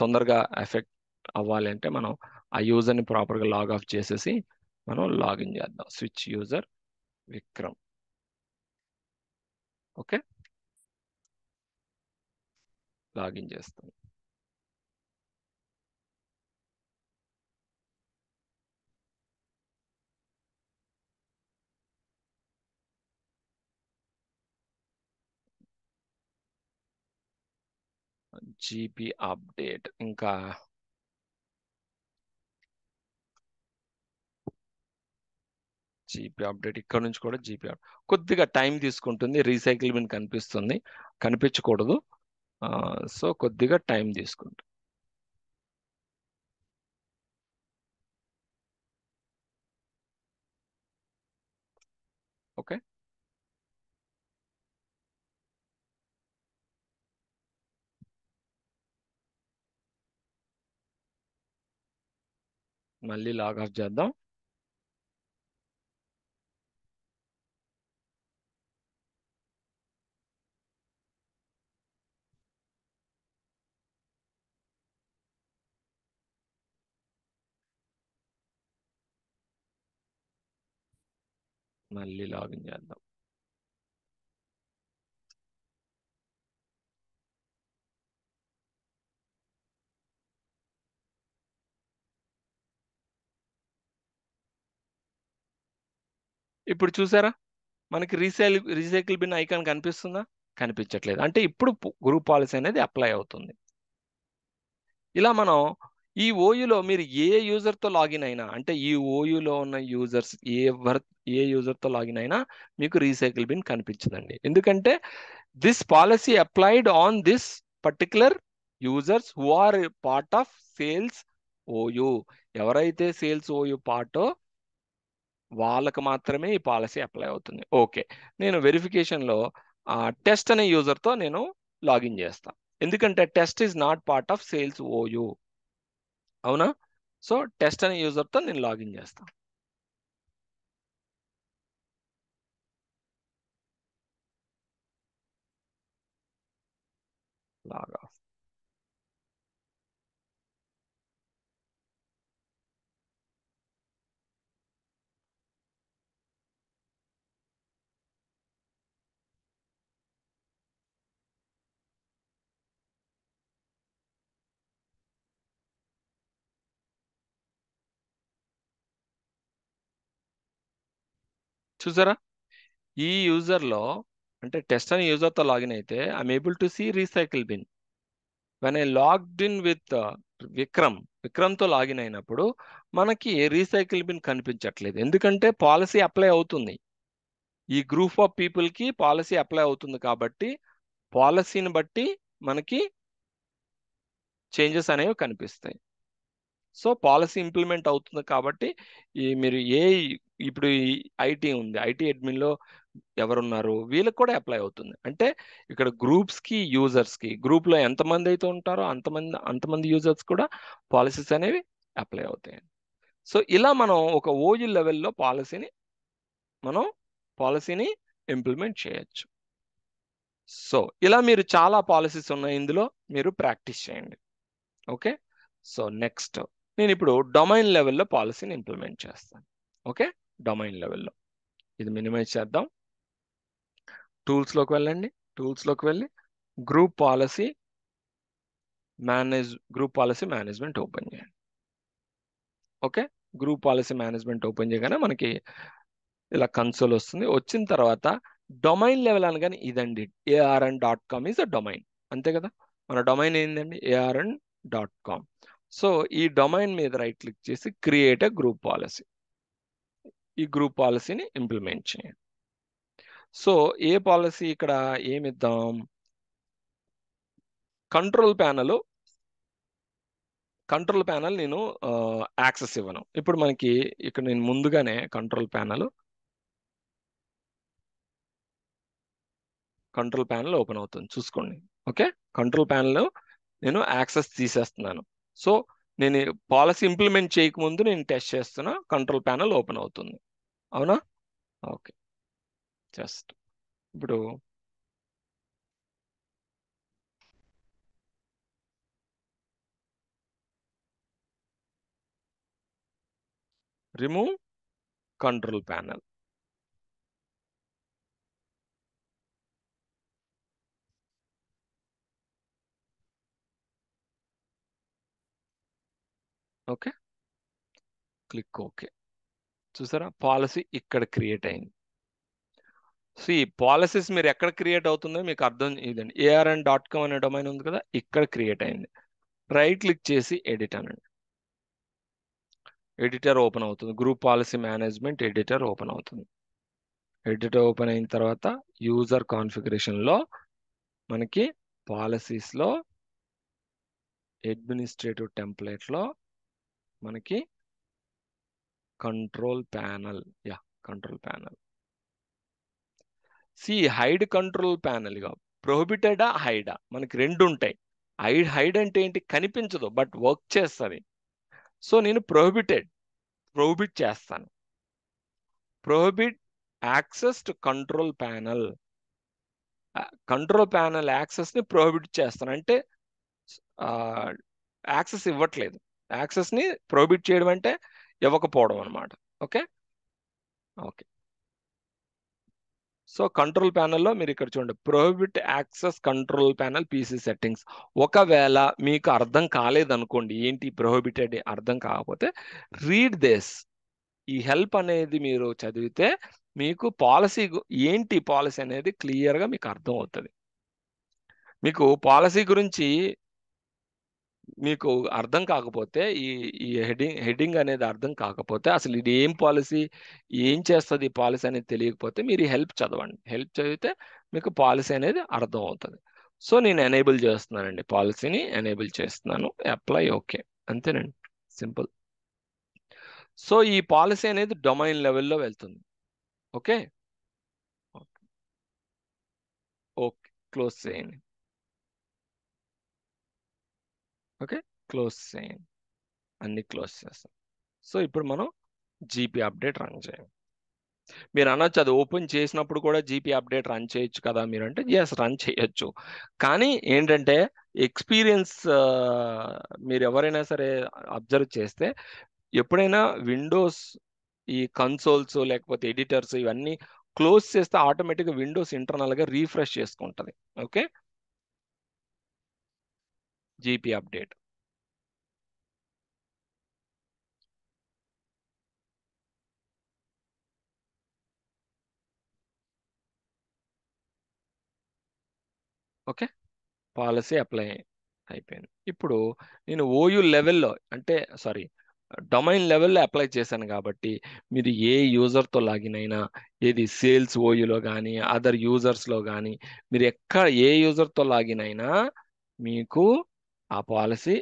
తొందరగా ఎఫెక్ట్ అవ్వాలి అంటే మనం ఆ యూజర్ని ప్రాపర్గా లాగ్ ఆఫ్ చేసేసి మనం లాగిన్ చేద్దాం. Switch user Vikram. Okay, login చేస్తాం. జీపీ అప్డేట్, ఇంకా జీపీ అప్డేట్ ఇక్కడ నుంచి కూడా జీపీ అప్డేట్ కొద్దిగా టైం తీసుకుంటుంది. రీసైకిల్ బిన్ కనిపిస్తుంది, కనిపించకూడదు. సో కొద్దిగా టైం తీసుకుంటుంది. ఓకే, మళ్ళీ లాగ్ ఆఫ్ చేద్దాం. మళ్ళీ లాగిన్ చేద్దాం. ఇప్పుడు చూసారా, మనకి రీసైకిల్ బిన్ ఐకాన్ కనిపిస్తుందా? కనిపించట్లేదు. అంటే ఇప్పుడు గ్రూప్ పాలసీ అనేది అప్లై అవుతుంది. ఇలా మనం ఈ ఓయూలో మీరు ఏ యూజర్తో లాగిన్ అయినా, అంటే ఈ ఓయూలో ఉన్న యూజర్స్ ఏ యూజర్తో లాగిన్ అయినా మీకు రీసైకిల్ బిన్ కనిపించదండి. ఎందుకంటే this policy applied on this particular users who are part of sales OU. ఎవరైతే సేల్స్ ఓయూ పార్టో వాళ్ళకు మాత్రమే ఈ పాలసీ అప్లై అవుతుంది. ఓకే, నేను వెరిఫికేషన్లో టెస్ట్ అనే యూజర్తో నేను లాగిన్ చేస్తాను. ఎందుకంటే test is not part of sales OU, అవునా? సో టెస్ట్ అనే యూజర్తో నేను లాగిన్ చేస్తాను. Log off. చూసారా, ఈ యూజర్లో అంటే టెస్ట్ అనే యూజర్తో లాగిన్ అయితే I'm able to see recycle bin. When I logged in with విక్రమ్తో లాగిన్ అయినప్పుడు మనకి రీసైకిల్ బిన్ కనిపించట్లేదు. ఎందుకంటే పాలసీ అప్లై అవుతుంది, ఈ గ్రూప్ ఆఫ్ పీపుల్కి పాలసీ అప్లై అవుతుంది. కాబట్టి పాలసీని బట్టి మనకి చేంజెస్ అనేవి కనిపిస్తాయి. సో పాలసీ ఇంప్లిమెంట్ అవుతుంది కాబట్టి మీరు ఇప్పుడు ఐటీ ఉంది, ఐటీ అడ్మిన్లో ఎవరున్నారు వీళ్ళకి కూడా అప్లై అవుతుంది. అంటే ఇక్కడ గ్రూప్స్కి యూజర్స్కి, గ్రూప్లో ఎంతమంది అయితే ఉంటారో అంతమంది యూజర్స్ కూడా పాలసీస్ అనేవి అప్లై అవుతాయి. సో ఇలా మనం ఒక ఓయూ లెవెల్లో పాలసీని మనం పాలసీని ఇంప్లిమెంట్ చేయొచ్చు. సో ఇలా మీరు చాలా పాలసీస్ ఉన్నాయి, ఇందులో మీరు ప్రాక్టీస్ చేయండి. ఓకే, సో నెక్స్ట్ నేను ఇప్పుడు డొమైన్ లెవెల్లో పాలసీని ఇంప్లిమెంట్ చేస్తాను. ఓకే, డొమైన్ లెవెల్లో ఇది మినిమైజ్ చేద్దాం. టూల్స్లోకి వెళ్ళండి. టూల్స్లోకి వెళ్ళి గ్రూప్ పాలసీ మేనేజ్మెంట్ ఓపెన్ చేయండి. Okay, group policy management open చేయగానే మనకి ఇలా కన్సోల్ వస్తుంది. వచ్చిన తర్వాత డొమైన్ లెవెల్ అనగానే ఇదండి, ARN.com ఈజ్ అ డొమైన్. అంతే కదా, మన డొమైన్ ఏంటండి, ARN.com. సో ఈ డొమైన్ మీద రైట్ క్లిక్ చేసి క్రియేట్ ఎ గ్రూప్ పాలసీ. ఈ గ్రూప్ పాలసీని ఇంప్లిమెంట్ చేయండి. సో ఏ పాలసీ ఇక్కడ ఏమిద్దాం, కంట్రోల్ ప్యానల్ నేను యాక్సెస్ ఇవ్వను. ఇప్పుడు మనకి ఇక్కడ నేను ముందుగానే కంట్రోల్ ప్యానల్ ఓపెన్ అవుతుంది, చూసుకోండి. ఓకే, కంట్రోల్ ప్యానల్ నేను యాక్సెస్ తీసేస్తున్నాను. సో నేను పాలసీ ఇంప్లిమెంట్ చేయకముందు నేను టెస్ట్ చేస్తున్నా, కంట్రోల్ ప్యానల్ ఓపెన్ అవుతుంది. అవునా? ఓకే, జస్ట్ ఇప్పుడు remove control panel. Okay, click okay. చూసారా, పాలసీ ఇక్కడ క్రియేట్ అయింది. సో ఈ పాలసీస్ మీరు ఎక్కడ క్రియేట్ అవుతుందో మీకు అర్థం ఇదండి, ARN.com అనే డొమైన్ ఉంది కదా, ఇక్కడ క్రియేట్ అయింది. రైట్ క్లిక్ చేసి ఎడిట్ అనండి. ఎడిటర్ ఓపెన్ అవుతుంది, group policy management editor open అవుతుంది. ఎడిటర్ ఓపెన్ అయిన తర్వాత యూజర్ కాన్ఫిగరేషన్లో మనకి పాలసీస్లో అడ్మినిస్ట్రేటివ్ టెంప్లెట్లో మనకి control panel, control panel. Hide control panel గా ప్రొహిబిటెడా హైడా మనకి రెండు ఉంటాయి. హైడ్ అంటే ఏంటి, కనిపించదు బట్ వర్క్ చేస్తుంది. సో నేను ప్రొహిబిట్ చేస్తాను. Prohibit access to control panel access ని ప్రొహిబిట్ చేస్తాను, అంటే యాక్సెస్ ఇవ్వట్లేదు. యాక్సెస్ ని ప్రొహిబిట్ చేయడం అంటే ఇవ్వకపోవడం అనమాట. ఓకే, సో కంట్రోల్ ప్యానల్లో మీరు ఇక్కడ చూడండి, prohibit access control panel PC settings. ఒకవేళ మీకు అర్థం కాలేదనుకోండి, ఏంటి ప్రొహిబిటెడ్ అర్థం కాకపోతే రీడ్ దిస్, ఈ హెల్ప్ అనేది మీరు చదివితే మీకు ఏంటి పాలసీ అనేది క్లియర్గా మీకు అర్థం అవుతుంది. మీకు పాలసీ గురించి మీకు అర్థం కాకపోతే, ఈ హెడ్డింగ్ అనేది అర్థం కాకపోతే, అసలు ఇది ఏం పాలసీ, ఏం చేస్తుంది ఈ పాలసీ అనేది తెలియకపోతే మీరు హెల్ప్ చదవండి. హెల్ప్ చదివితే మీకు పాలసీ అనేది అర్థం అవుతుంది. సో నేను ఎనేబుల్ చేస్తున్నానండి, పాలసీని ఎనేబుల్ చేస్తున్నాను. అప్లై ఓకే, అంతేనండి, సింపుల్. సో ఈ పాలసీ అనేది డొమైన్ లెవెల్లో వెళ్తుంది. ఓకే, క్లోజ్ చేయండి. ఓకే, క్లోజ్ చేయండి, అన్ని క్లోజ్ చేస్తాం. సో ఇప్పుడు మనం జీపీ అప్డేట్ రన్ చేయండి. మీరు అనొచ్చు, అది ఓపెన్ చేసినప్పుడు కూడా జీపీ అప్డేట్ రన్ చేయొచ్చు కదా మీరు అంటే, ఎస్ రన్ చేయొచ్చు. కానీ ఏంటంటే ఎక్స్పీరియన్స్, మీరు ఎవరైనా సరే అబ్జర్వ్ చేస్తే, ఎప్పుడైనా విండోస్ ఈ కన్సోల్స్ లేకపోతే ఎడిటర్స్ ఇవన్నీ క్లోజ్ చేస్తే ఆటోమేటిక్గా విండోస్ ఇంటర్నల్గా రీఫ్రెష్ చేసుకుంటుంది. Okay, GP update. Okay, policy apply అయిపోయింది. ఇప్పుడు నేను ఓయూ లెవెల్లో అంటే డొమైన్ లెవెల్లో అప్లై చేశాను కాబట్టి మీరు ఏ యూజర్తో లాగిన్ అయినా, ఏది సేల్స్ ఓయూలో కానీ అదర్ యూజర్స్లో కానీ, మీరు ఏ యూజర్తో లాగిన్ అయినా మీకు ఆ పాలసీ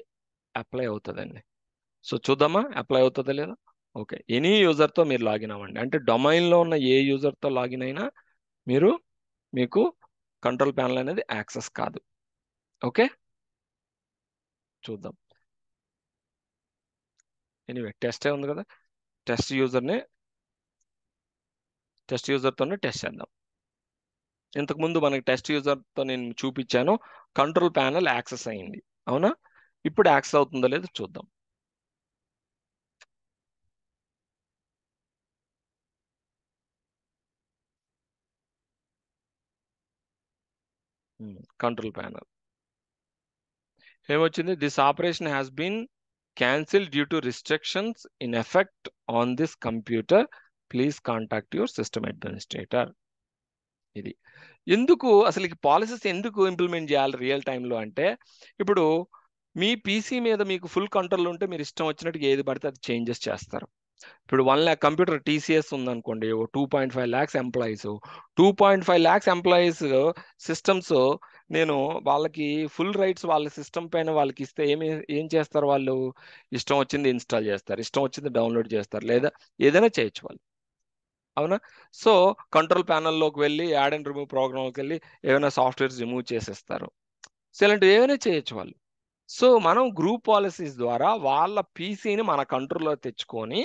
అప్లై అవుతుందండి. సో చూద్దామా అప్లై అవుతుందా లేదా. ఓకే, ఎనీ యూజర్తో మీరు లాగిన్ అవ్వండి, అంటే డొమైన్లో ఉన్న ఏ యూజర్తో లాగిన్ అయినా మీకు కంట్రోల్ ప్యానల్ అనేది యాక్సెస్ కాదు. ఓకే, చూద్దాం. ఎనీవే టెస్టే ఉంది కదా, టెస్ట్ యూజర్ని టెస్ట్ యూజర్తోనే టెస్ట్ చేద్దాం. ఇంతకుముందు మనకి టెస్ట్ యూజర్తో నేను చూపించాను, కంట్రోల్ ప్యానెల్ యాక్సెస్ అయింది, అవునా? ఇప్పుడు యాక్సెస్ అవుతుందో లేదో చూద్దాం. కంట్రోల్ ప్యానెల్ ఏమొచ్చింది? This operation has been cancel due to restrictions in effect on this computer, please contact your system administrator. ఇది ఎందుకు అసలు ఈ పాలసీస్ ఎందుకు ఇంప్లిమెంట్ చేయాలి రియల్ టైంలో అంటే, ఇప్పుడు మీ పీసీ మీద మీకు ఫుల్ కంట్రోల్ ఉంటే మీరు ఇష్టం వచ్చినట్టు ఏది పడితే అది చేంజెస్ చేస్తారు. ఇప్పుడు 1 lakh కంప్యూటర్ టీసీఎస్ ఉందనుకోండి, 2.5 lakhs employees, 2.5 lakhs employees systems, నేను వాళ్ళకి ఫుల్ రైట్స్ వాళ్ళ సిస్టమ్ పైన వాళ్ళకి ఇస్తే ఏం చేస్తారు? వాళ్ళు ఇష్టం వచ్చింది ఇన్స్టాల్ చేస్తారు, ఇష్టం వచ్చింది డౌన్లోడ్ చేస్తారు, లేదా ఏదైనా చేయొచ్చు వాళ్ళు, అవునా? సో కంట్రోల్ ప్యానల్లోకి వెళ్ళి యాడ్ అండ్ రిమూవ్ ప్రోగ్రామ్కి వెళ్ళి ఏమైనా సాఫ్ట్వేర్స్ రిమూవ్ చేసేస్తారు. సో ఇలాంటివి ఏమైనా చేయొచ్చు వాళ్ళు. సో మనం గ్రూప్ పాలసీస్ ద్వారా వాళ్ళ పీసీని మన కంట్రోల్లో తెచ్చుకొని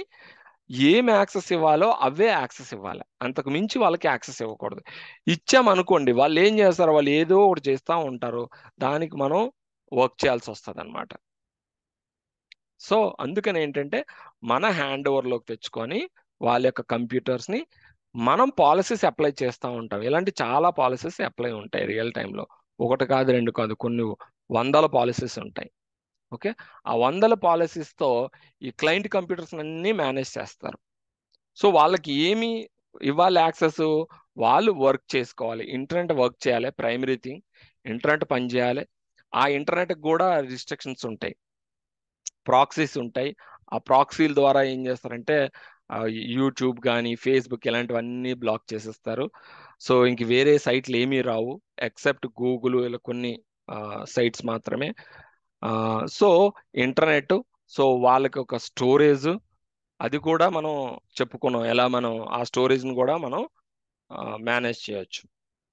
ఏం యాక్సెస్ ఇవ్వాలో అవే యాక్సెస్ ఇవ్వాలి, అంతకు మించి వాళ్ళకి యాక్సెస్ ఇవ్వకూడదు. ఇచ్చామనుకోండి, వాళ్ళు ఏం చేస్తారు? వాళ్ళు ఏదో ఒకటి చేస్తూ ఉంటారు, దానికి మనం వర్క్ చేయాల్సి వస్తుంది అనమాట. సో అందుకని ఏంటంటే మన హ్యాండ్ ఓవర్లోకి తెచ్చుకొని వాళ్ళ యొక్క కంప్యూటర్స్ని మనం పాలసీస్ అప్లై చేస్తూ ఉంటాం. ఇలాంటి చాలా పాలసీస్ అప్లై ఉంటాయి రియల్ టైంలో, ఒకటి కాదు రెండు కాదు, కొన్ని వందల పాలసీస్ ఉంటాయి. ఓకే, ఆ వందల పాలసీస్తో ఈ క్లయింట్ కంప్యూటర్స్ అన్నీ మేనేజ్ చేస్తారు. సో వాళ్ళకి ఏమి ఇవ్వాలి యాక్సెస్? వాళ్ళు వర్క్ చేసుకోవాలి, ఇంటర్నెట్ వర్క్ చేయాలి, ప్రైమరీ థింగ్ ఇంటర్నెట్ పనిచేయాలి. ఆ ఇంటర్నెట్కి కూడా రిస్ట్రిక్షన్స్ ఉంటాయి, ప్రాక్సీస్ ఉంటాయి. ఆ ప్రాక్సీల ద్వారా ఏం చేస్తారంటే యూట్యూబ్ కానీ ఫేస్బుక్ ఇలాంటివన్నీ బ్లాక్ చేసేస్తారు. సో ఇంక వేరే సైట్లు ఏమీ రావు ఎక్సెప్ట్ గూగుల్, ఇలా కొన్ని సైట్స్ మాత్రమే. సో ఇంటర్నెట్, సో వాళ్ళకి ఒక స్టోరేజ్, అది కూడా మనం చెప్పుకున్నాం ఎలా మనం ఆ స్టోరేజ్ని కూడా మనం మేనేజ్ చేయొచ్చు,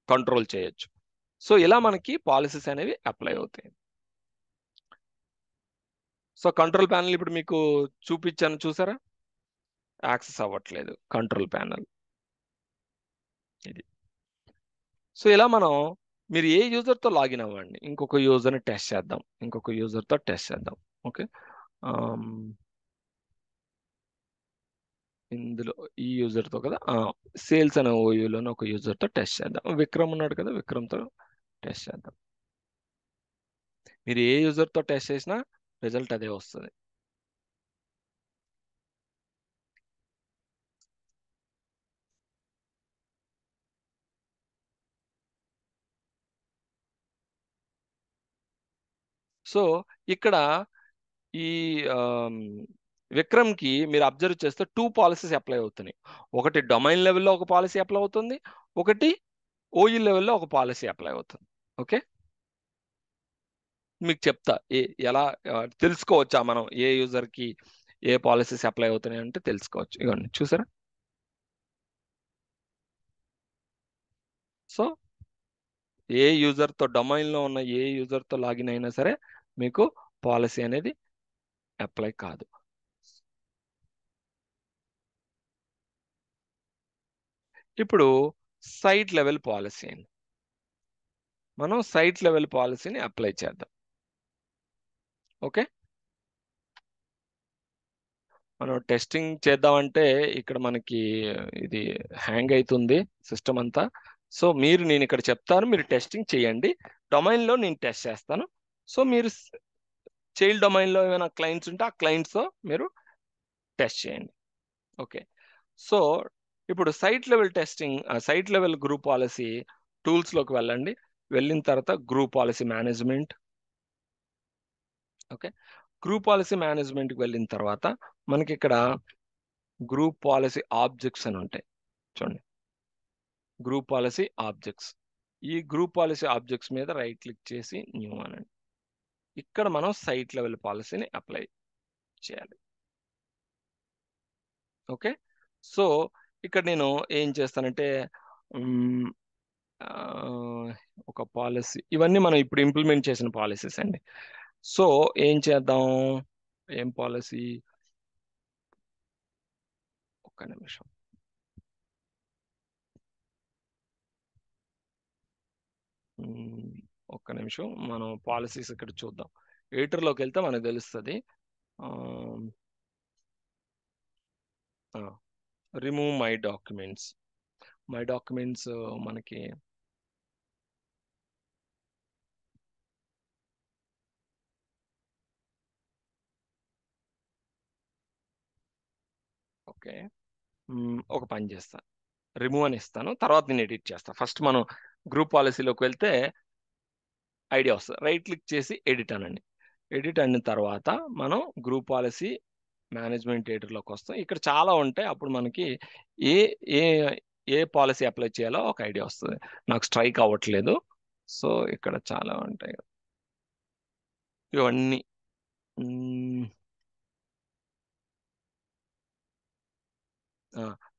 కంట్రోల్ చేయొచ్చు. సో ఇలా మనకి పాలసీస్ అనేవి అప్లై అవుతాయి. సో కంట్రోల్ ప్యానల్ ఇప్పుడు మీకు చూపించాను, చూసారా? యాక్సెస్ అవ్వట్లేదు కంట్రోల్ ప్యానల్ ఇది. సో ఇలా మనం, మీరు ఏ యూజర్తో లాగిన్ అవ్వండి, ఇంకొక యూజర్ని టెస్ట్ చేద్దాం, ఇంకొక యూజర్తో టెస్ట్ చేద్దాం. ఓకే, ఇందులో ఈ యూజర్తో కదా, సేల్స్ అనే ఓయూలోనే ఒక యూజర్తో టెస్ట్ చేద్దాం. విక్రమ్ ఉన్నాడు కదా, విక్రమ్తో టెస్ట్ చేద్దాం. మీరు ఏ యూజర్తో టెస్ట్ చేసినా రిజల్ట్ అదే వస్తుంది. సో ఇక్కడ ఈ విక్రమ్కి మీరు అబ్జర్వ్ చేస్తే 2 పాలసీస్ అప్లై అవుతున్నాయి. ఒకటి డొమైన్ లెవెల్లో ఒక పాలసీ అప్లై అవుతుంది, ఒకటి ఓఈ లెవెల్లో ఒక పాలసీ అప్లై అవుతుంది. ఓకే, మీకు చెప్తా ఎలా తెలుసుకోవచ్చా మనం ఏ యూజర్కి ఏ పాలసీస్ అప్లై అవుతున్నాయి అంటే తెలుసుకోవచ్చు. ఇవన్నీ చూసారా? సో ఏ యూజర్తో డొమైన్లో ఉన్న ఏ యూజర్తో లాగిన్ అయినా సరే మీకు పాలసీ అనేది అప్లై కాదు. ఇప్పుడు సైట్ లెవెల్ పాలసీ అని మనం సైట్ లెవెల్ పాలసీని అప్లై చేద్దాం. ఓకే, మనం టెస్టింగ్ చేద్దామంటే ఇక్కడ మనకి ఇది హ్యాంగ్ అవుతుంది సిస్టమ్ అంతా. సో నేను ఇక్కడ చెప్తాను, మీరు టెస్టింగ్ చేయండి, డొమైన్లో నేను టెస్ట్ చేస్తాను. సో మీరు చైల్డ్ డొమైన్లో ఏమైనా క్లయింట్స్ ఉంటే ఆ క్లయింట్స్తో మీరు టెస్ట్ చేయండి. ఓకే, సో ఇప్పుడు site level testing, site level group policy టూల్స్లోకి వెళ్ళండి. వెళ్ళిన తర్వాత group policy management. Okay, group policy మేనేజ్మెంట్కి వెళ్ళిన తర్వాత మనకి ఇక్కడ గ్రూప్ పాలసీ ఆబ్జెక్ట్స్ అని ఉంటాయి, చూడండి, గ్రూప్ పాలసీ ఆబ్జెక్ట్స్. ఈ గ్రూప్ పాలసీ ఆబ్జెక్ట్స్ మీద రైట్ క్లిక్ చేసి న్యూ అనండి. ఇక్కడ మనం సైట్ లెవెల్ పాలసీని అప్లై చేయాలి. ఓకే, సో ఇక్కడ నేను ఏం చేస్తానంటే ఒక పాలసీ, ఇవన్నీ మనం ఇప్పుడు ఇంప్లిమెంట్ చేసిన పాలసీస్ అండి. సో ఏం చేద్దాం, ఏం పాలసీ, ఒక్క నిమిషం. ఒక్క నిమిషం, మనం పాలసీస్ ఇక్కడ చూద్దాం. ఎడిటర్లోకి వెళ్తే మనకు తెలుస్తుంది. Remove my documents. మనకి ఓకే, ఒక పని చేస్తా, రిమూవ్ అని ఇస్తాను, తర్వాత నేను ఎడిట్ చేస్తాను. ఫస్ట్ మనం గ్రూప్ పాలసీలోకి వెళ్తే ఐడియా వస్తుంది. రైట్ క్లిక్ చేసి ఎడిట్ అనండి. ఎడిట్ అయిన తర్వాత మనం గ్రూప్ పాలసీ మేనేజ్మెంట్ ఎడిటర్లోకి వస్తాం. ఇక్కడ చాలా ఉంటాయి. అప్పుడు మనకి ఏ ఏ ఏ పాలసీ అప్లై చేయాలో ఒక ఐడియా వస్తుంది. నాకు స్ట్రైక్ అవ్వట్లేదు, సో ఇక్కడ చాలా ఉంటాయి ఇవన్నీ.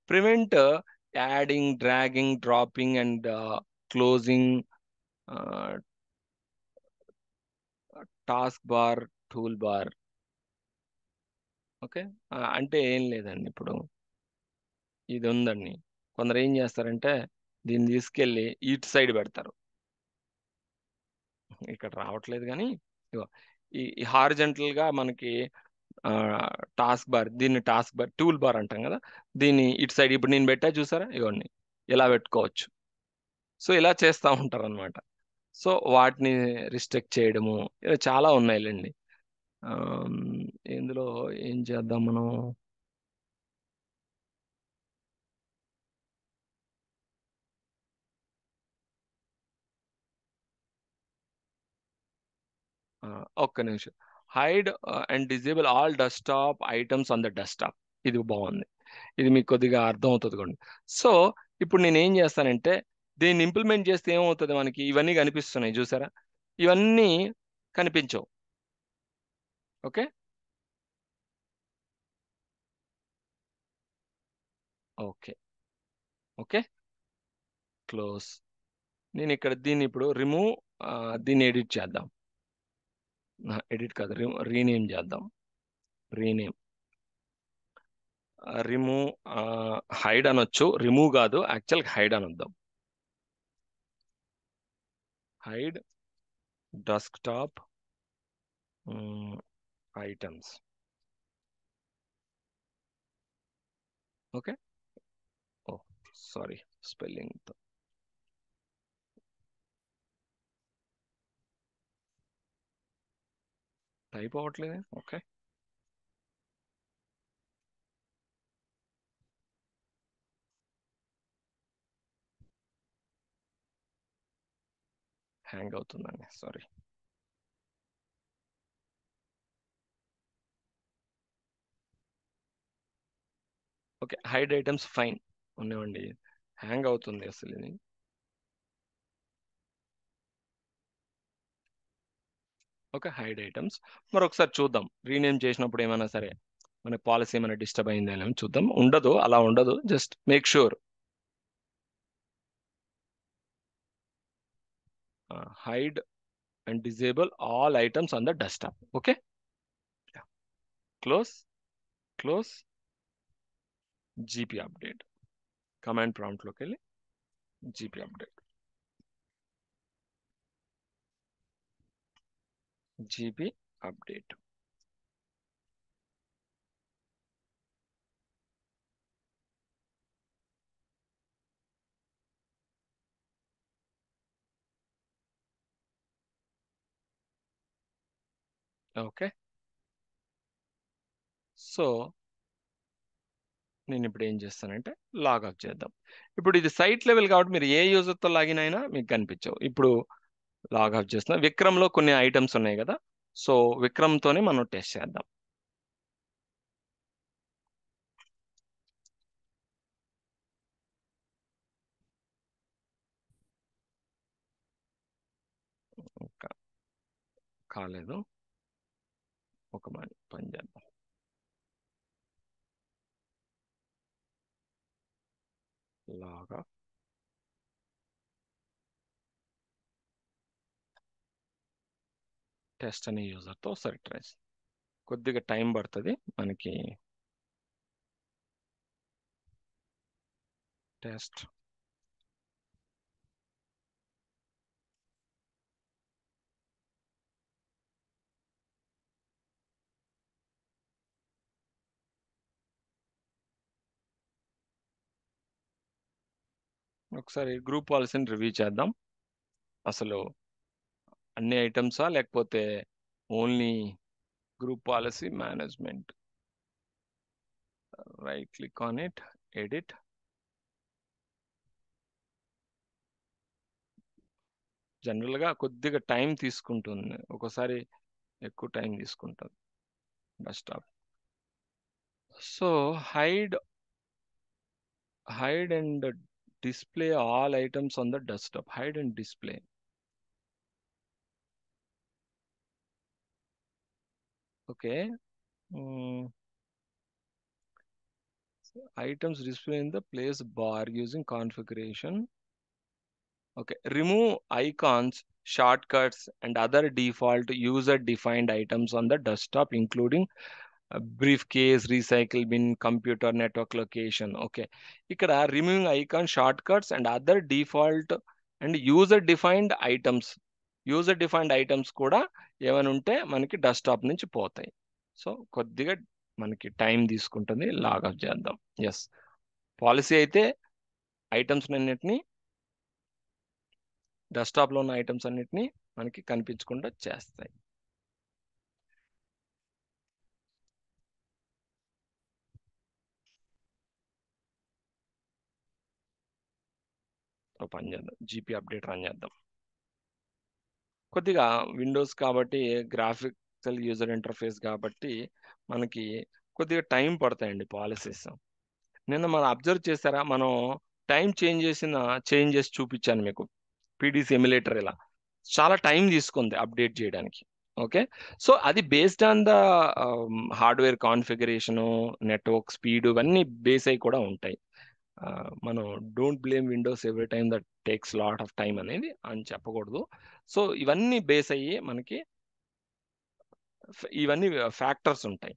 Prevent adding, dragging, dropping and closing task bar, tool bar. Okay, అంటే ఏం లేదండి. ఇప్పుడు ఇది ఉందండి, కొందరు ఏం చేస్తారంటే దీన్ని తీసుకెళ్ళి ఇటు సైడ్ పెడతారు. ఇక్కడ రావట్లేదు కానీ ఇగో ఈ హారిజంటల్ గా మనకి టాస్క్ బార్, దీన్ని టాస్క్ బార్, టూల్ బార్ అంటాం కదా, దీన్ని ఇటు సైడ్ ఇప్పుడు నేను పెట్టా చూసారా, ఇవన్నీ ఇలా పెట్టుకోవచ్చు. సో ఇలా చేస్తూ ఉంటారు అనమాట. సో వాటిని రిస్ట్రిక్ట్ చేయడము ఇలా చాలా ఉన్నాయిలేండి. ఇందులో ఏం చేద్దాం మనం, ఒక్క నిమిషం. Hide and disable all desktop items on the desktop. ఇది బాగుంది, ఇది మీకు కొద్దిగా అర్థం అవుతుంది కూడా. సో ఇప్పుడు నేను ఏం చేస్తానంటే దీన్ని ఇంప్లిమెంట్ చేస్తే ఏమవుతుంది, మనకి ఇవన్నీ కనిపిస్తున్నాయి చూసారా, ఇవన్నీ కనిపించవు. Okay, okay, okay, close. నేను ఇక్కడ దీన్ని ఇప్పుడు రిమూవ్, దీన్ని ఎడిట్ చేద్దాం. ఎడిట్ కాదు, రీనేమ్ చేద్దాం. రీనేమ్, రిమూవ్, హైడ్ అనొచ్చు, రిమూవ్ కాదు, యాక్చువల్ హైడ్ అనొద్దాం. Hide desktop items. Okay, oh sorry, spelling type అవ్వట్లేదు. ఓకే, హ్యాంగ్ అవుతుందండి, sorry. Okay, hide items fine ఉన్నాయండి, హ్యాంగ్ అవుతుంది అసలు ఇది. ఓకే, హైడ్ ఐటమ్స్ మరొకసారి చూద్దాం. రీనేమ్ చేసినప్పుడు ఏమైనా సరే మన పాలసీ ఏమైనా డిస్టర్బ్ అయిందా అని చూద్దాం. ఉండదు, అలా ఉండదు, just make sure. Hide and disable all items on the desktop. Okay, close, close. GP update, command prompt లోకి వెళ్ళి GP update, GP update. Okay, so నేను ఇప్పుడు ఏం చేస్తానంటే లాగ్ ఆఫ్ చేద్దాం. ఇప్పుడు ఇది సైట్ లెవెల్ కాబట్టి మీరు ఏ యూజర్తో లాగిన్ అయినా మీకు కనిపించవు. ఇప్పుడు లాగ్ ఆఫ్ చేస్తున్నా. విక్రమ్లో కొన్ని ఐటమ్స్ ఉన్నాయి కదా, సో విక్రమ్తోనే మనం టెస్ట్ చేద్దాం. కాలేదు, ఒక పని చేద్దాం. లాగ్ ఆఫ్, టెస్ట్ అనే యూజర్తో ఒకసారి ట్రై. కొద్దిగా టైం పడుతుంది మనకి. టెస్ట్ ఒకసారి గ్రూప్ పాలసీని రివ్యూ చేద్దాం. అసలు అన్ని ఐటమ్సా లేకపోతే only group policy management? Right click on it, edit. జనరల్గా కొద్దిగా టైం తీసుకుంటుంది, ఒకసారి ఎక్కువ టైం తీసుకుంటుంది desktop. So hide and display all items on the desktop. Hide and display. Okay. Items display in the place bar using configuration. Okay. Remove icons, shortcuts, and other default user-defined items on the desktop, including briefcase, recycle bin, computer network location. Okay. ఇక్కడ removing icon, short cuts and other default and user defined items కూడా ఏమైనా ఉంటే మనకి desktop నుంచి పోతాయి. So కొద్దిగా మనకి time తీసుకుంటుంది. లాగౌట్ చేద్దాం. ఎస్, పాలసీ అయితే ఐటమ్స్ అన్నిటిని, డెస్క్టాప్లో ఉన్న ఐటమ్స్ అన్నిటిని మనకి కనిపించకుండా చేస్తాయి. పని చేద్దాం, జీపీ అప్డేట్ రన్ చేద్దాం. కొద్దిగా విండోస్ కాబట్టి, గ్రాఫికల్ యూజర్ ఇంటర్ఫేస్ కాబట్టి మనకి కొద్దిగా టైం పడతాయండి పాలసీస్. నిన్న మనం అబ్జర్వ్ చేశారా, మనం టైం చేంజెస్ చూపించాను మీకు. పీడీసీ ఎమ్యులేటర్ ఇలా చాలా టైం తీసుకుంది అప్డేట్ చేయడానికి. ఓకే, సో అది based on the hardware configuration, network speed, ఇవన్నీ బేస్ అయి కూడా ఉంటాయి. మనం don't blame Windows every time that takes lot of time అనేది అని చెప్పకూడదు. సో ఇవన్నీ బేస్ అయ్యి మనకి ఇవన్నీ ఫ్యాక్టర్స్ ఉంటాయి.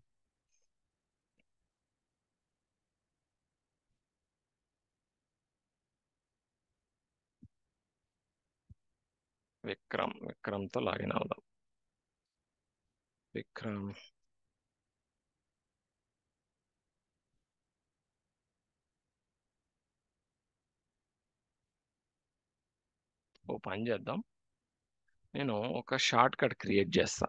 విక్రమ్తో లాగిన్ అవుదాం. విక్రమ్, ఓ పని చేద్దాం, నేను ఒక షార్ట్ కట్ క్రియేట్ చేస్తా.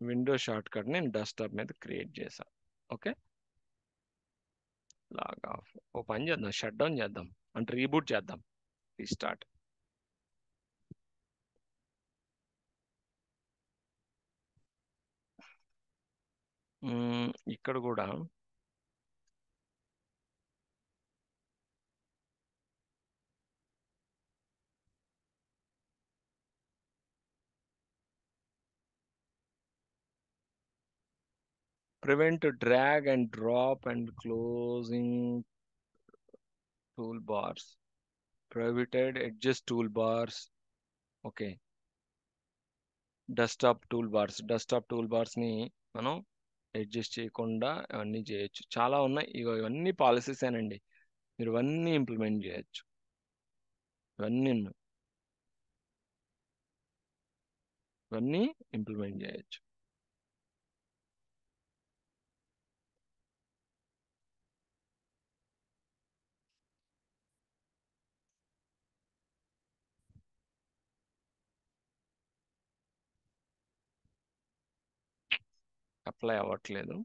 విండో షార్ట్ కట్ నేను డెస్క్టాప్ మీద క్రియేట్ చేసా. Okay, log off. ఓ పని చేద్దాం, షట్ డౌన్ చేద్దాం, అంటే రీబూట్ చేద్దాం, రీస్టార్ట్. ఇక్కడ కూడా prevent drag and drop and closing toolbars, prohibited adjust toolbars. Okay, desktop tool bars ని మనం అడ్జస్ట్ చేయకుండా అవన్నీ చేయొచ్చు. చాలా ఉన్నాయి, ఇవన్నీ పాలసీస్ ఏనండి, మీరు ఇవన్నీ ఇంప్లిమెంట్ చేయొచ్చు. ఇవన్నీ ఇంప్లిమెంట్ చేయొచ్చు. అప్లై అవ్వట్లేదు.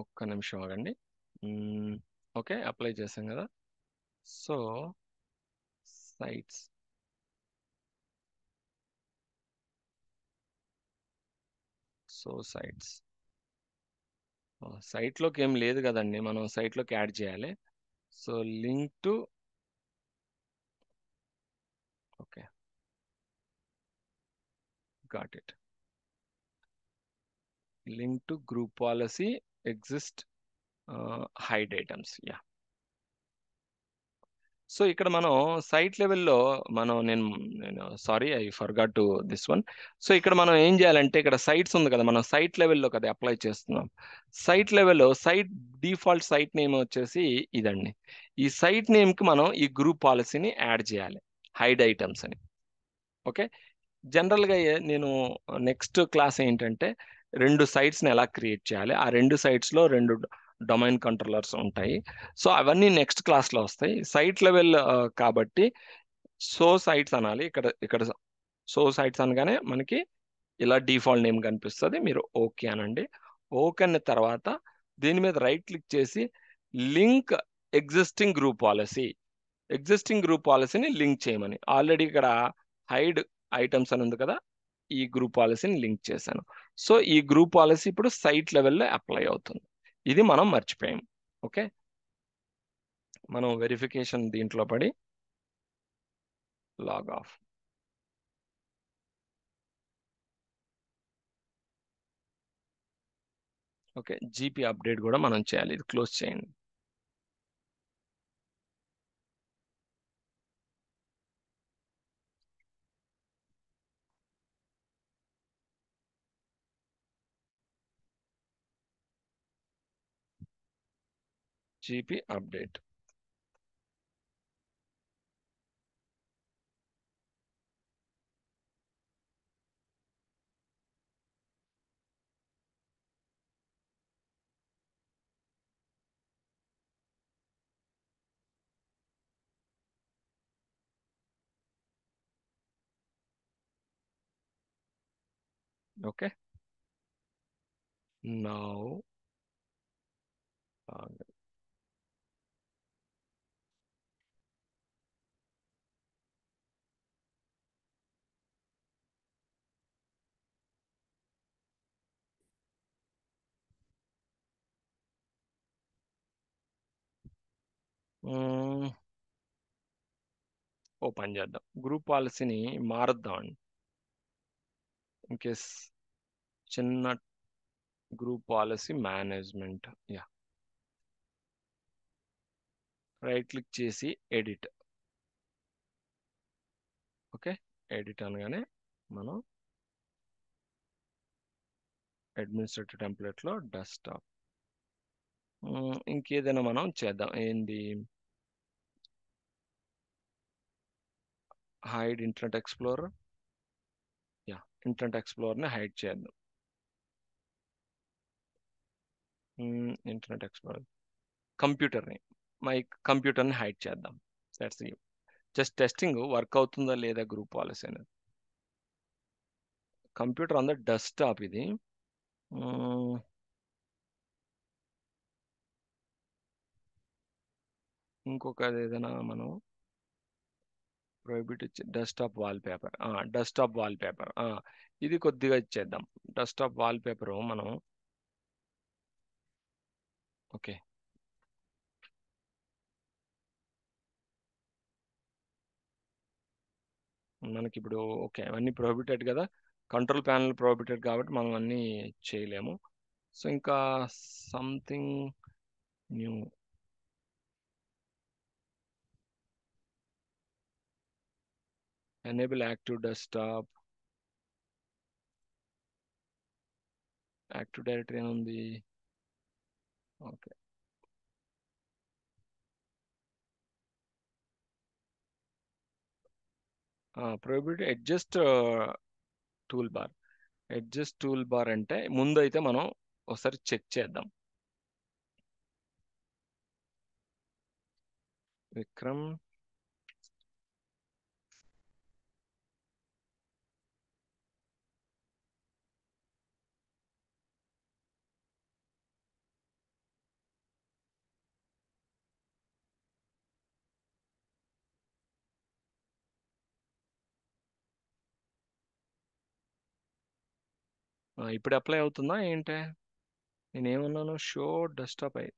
ఒక్క నిమిషం ఆగండి. ఓకే, అప్లై చేసాం కదా. సో సైట్స్, సైట్లోకి ఏం లేదు కదండి, మనం సైట్లోకి యాడ్ చేయాలి. So link to okay, got it. Link to group policy exist hide items. Yeah. So ఇక్కడ మనం సైట్ లెవెల్లో నేను sorry, I forgot to this one. So ఇక్కడ మనం ఏం చేయాలంటే, ఇక్కడ సైట్స్ ఉంది కదా, మనం సైట్ లెవెల్లో కదా అప్లై చేస్తున్నాం. సైట్ లెవెల్లో సైట్ డిఫాల్ట్ సైట్ నేమ్ వచ్చేసి ఇదండి. ఈ సైట్ నేమ్కి మనం ఈ గ్రూప్ పాలసీని యాడ్ చేయాలి, హైడ్ ఐటమ్స్ అని. ఓకే. జనరల్గా నేను నెక్స్ట్ క్లాస్ ఏంటంటే, 2 sites ని ఎలా క్రియేట్ చేయాలి, ఆ 2 sites లో 2 డొమైన్ కంట్రోలర్స్ ఉంటాయి. సో అవన్నీ నెక్స్ట్ క్లాస్లో వస్తాయి. సైట్ లెవెల్ కాబట్టి సో సైట్స్ అనాలి. ఇక్కడ ఇక్కడ సో సైట్స్ అనగానే మనకి ఇలా డిఫాల్ట్ నేమ్ కనిపిస్తుంది. మీరు ఓకే అనండి. ఓకే అన్న తర్వాత దీని మీద రైట్ క్లిక్ చేసి లింక్ ఎగ్జిస్టింగ్ గ్రూప్ పాలసీని లింక్ చేయమని. ఆల్రెడీ ఇక్కడ హైడ్ ఐటమ్స్ అని ఉంది కదా, ఈ గ్రూప్ పాలసీని లింక్ చేశాను. సో ఈ గ్రూప్ పాలసీ ఇప్పుడు సైట్ లెవెల్లో అప్లై అవుతుంది. ఇది మనం మర్చిపోయాం. ఓకే, మనం వెరిఫికేషన్ దీంట్లో పడి log off. Okay, GP update కూడా మనం చేయాలి. ఇది క్లోజ్ చేయండి. GP update. Okay, now open చేద్దాం. గ్రూప్ పాలసీని మారుద్దాం. ఇన్ కేస్ చిన్న group policy management. Yeah, right click చేసి ఎడిట్. ఓకే, ఎడిట్ అనగానే మనం అడ్మినిస్ట్రేటివ్ టెంప్లెట్లో డెస్క్టాప్. ఇంకేదైనా మనం చేద్దాం. ఏంది, hide internet explorer. Yeah, internet ఎక్స్ప్లోరర్ని హైడ్ చేద్దాం. ఇంటర్నెట్ ఎక్స్ప్లోరర్ కంప్యూటర్ని, మై కంప్యూటర్ని హైడ్ చేద్దాం. That's you. Just testing work అవుతుందా లేదా గ్రూప్ పాలసీ అనేది. కంప్యూటర్ ఆన్ ద డెస్క్టాప్ ఇది. ఇంకొక ఏదైనా మనం ప్రొహిబిట్ డెస్క్టాప్ వాల్పేపర్. ఇది కొద్దిగా ఇచ్చేద్దాం. డెస్క్టాప్ వాల్పేపర్ మనం. ఓకే, మనకి ఇప్పుడు ఓకే అవన్నీ ప్రొహిబిటెడ్ కదా, కంట్రోల్ ప్యానల్ ప్రొహిబిటెడ్ కాబట్టి మనం అన్నీ చేయలేము. సో ఇంకా something new. Enable active desktop. Active directory అని ఉంది. Okay, prohibit adjust tool bar అంటే ముందు అయితే మనం ఒకసారి చెక్ చేద్దాం. విక్రమ్, ఇప్పుడు అప్లై అవుతుందా ఏంటే? నేనేమన్నాను, షో డెస్క్టాప్ అయి.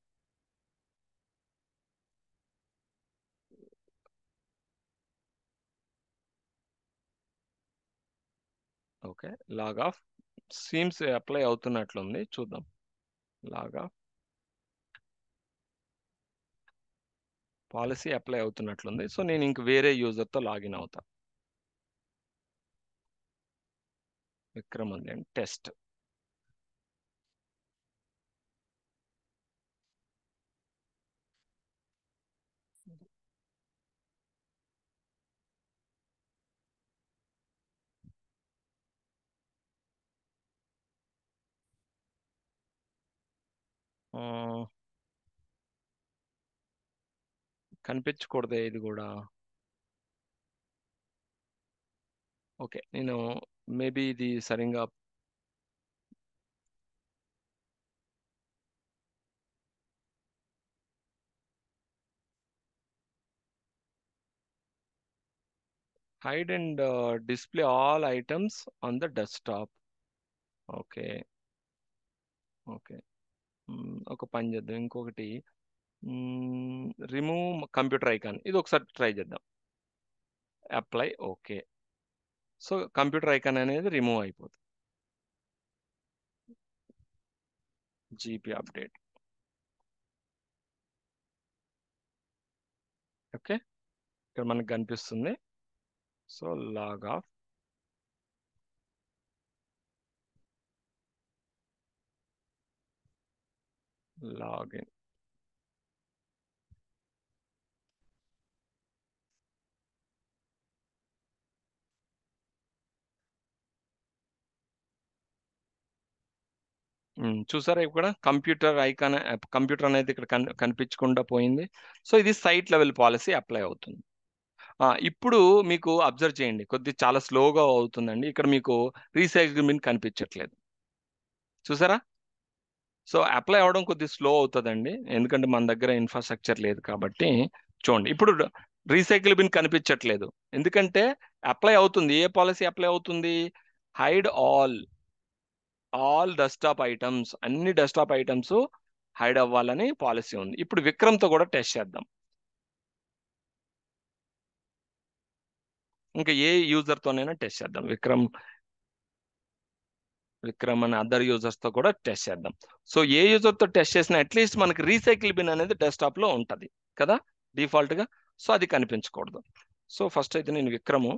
Okay, log off seems apply అవుతున్నట్లుంది, చూద్దాం. లాగ్ ఆఫ్ పాలసీ అప్లై అవుతున్నట్లుంది. సో నేను ఇంక వేరే యూజర్తో లాగిన్ అవుతా. విక్రమంది టెస్ట్. కనిపించకూడదే ఇది కూడా. ఓకే, నేను మేబీ ఇది సరిగ్గా hide and display all items on the desktop. Okay okay, ఒక పని చేద్దాం. ఇంకొకటి రిమూవ్ కంప్యూటర్ ఐకాన్, ఇది ఒకసారి ట్రై చేద్దాం. Apply, okay. So computer icon అనేది రిమూవ్ అయిపోతుంది. GP update. ఓకే, ఇక్కడ మనకు కనిపిస్తుంది. So log off, login. చూసారా ఇక్కడ కంప్యూటర్ ఐకాన్, కంప్యూటర్ అనేది ఇక్కడ కనిపించకుండా పోయింది. సో ఇది సైట్ లెవెల్ పాలసీ అప్లై అవుతుంది. ఇప్పుడు మీకు అబ్జర్వ్ చేయండి, చాలా స్లోగా అవుతుందండి. ఇక్కడ మీకు రీసైక్లింగ్ కనిపించట్లేదు, చూసారా? సో అప్లై అవడం కొద్దిగా స్లో అవుతుందండి, ఎందుకంటే మన దగ్గర ఇన్ఫ్రాస్ట్రక్చర్ లేదు కాబట్టి. చూడండి, ఇప్పుడు రీసైకిల్ బిన్ కనిపించట్లేదు, ఎందుకంటే అప్లై అవుతుంది. ఏ పాలసీ అప్లై అవుతుంది? హైడ్ ఆల్ డెస్క్టాప్ ఐటమ్స్, అన్ని డెస్క్టాప్ ఐటమ్స్ హైడ్ అవ్వాలని పాలసీ ఉంది. ఇప్పుడు విక్రమ్తో కూడా టెస్ట్ చేద్దాం. ఇంకా ఏ యూజర్తోనైనా టెస్ట్ చేద్దాం. విక్రమ్ అనే అదర్ యూజర్స్తో కూడా టెస్ట్ చేద్దాం. సో ఏ యూజర్తో టెస్ట్ చేసినా అట్లీస్ట్ మనకి రీసైకిల్ బిన్ అనేది డెస్క్టాప్లో ఉంటుంది కదా డిఫాల్ట్గా. సో అది కనిపించకూడదు. సో ఫస్ట్ అయితే నేను విక్రమ్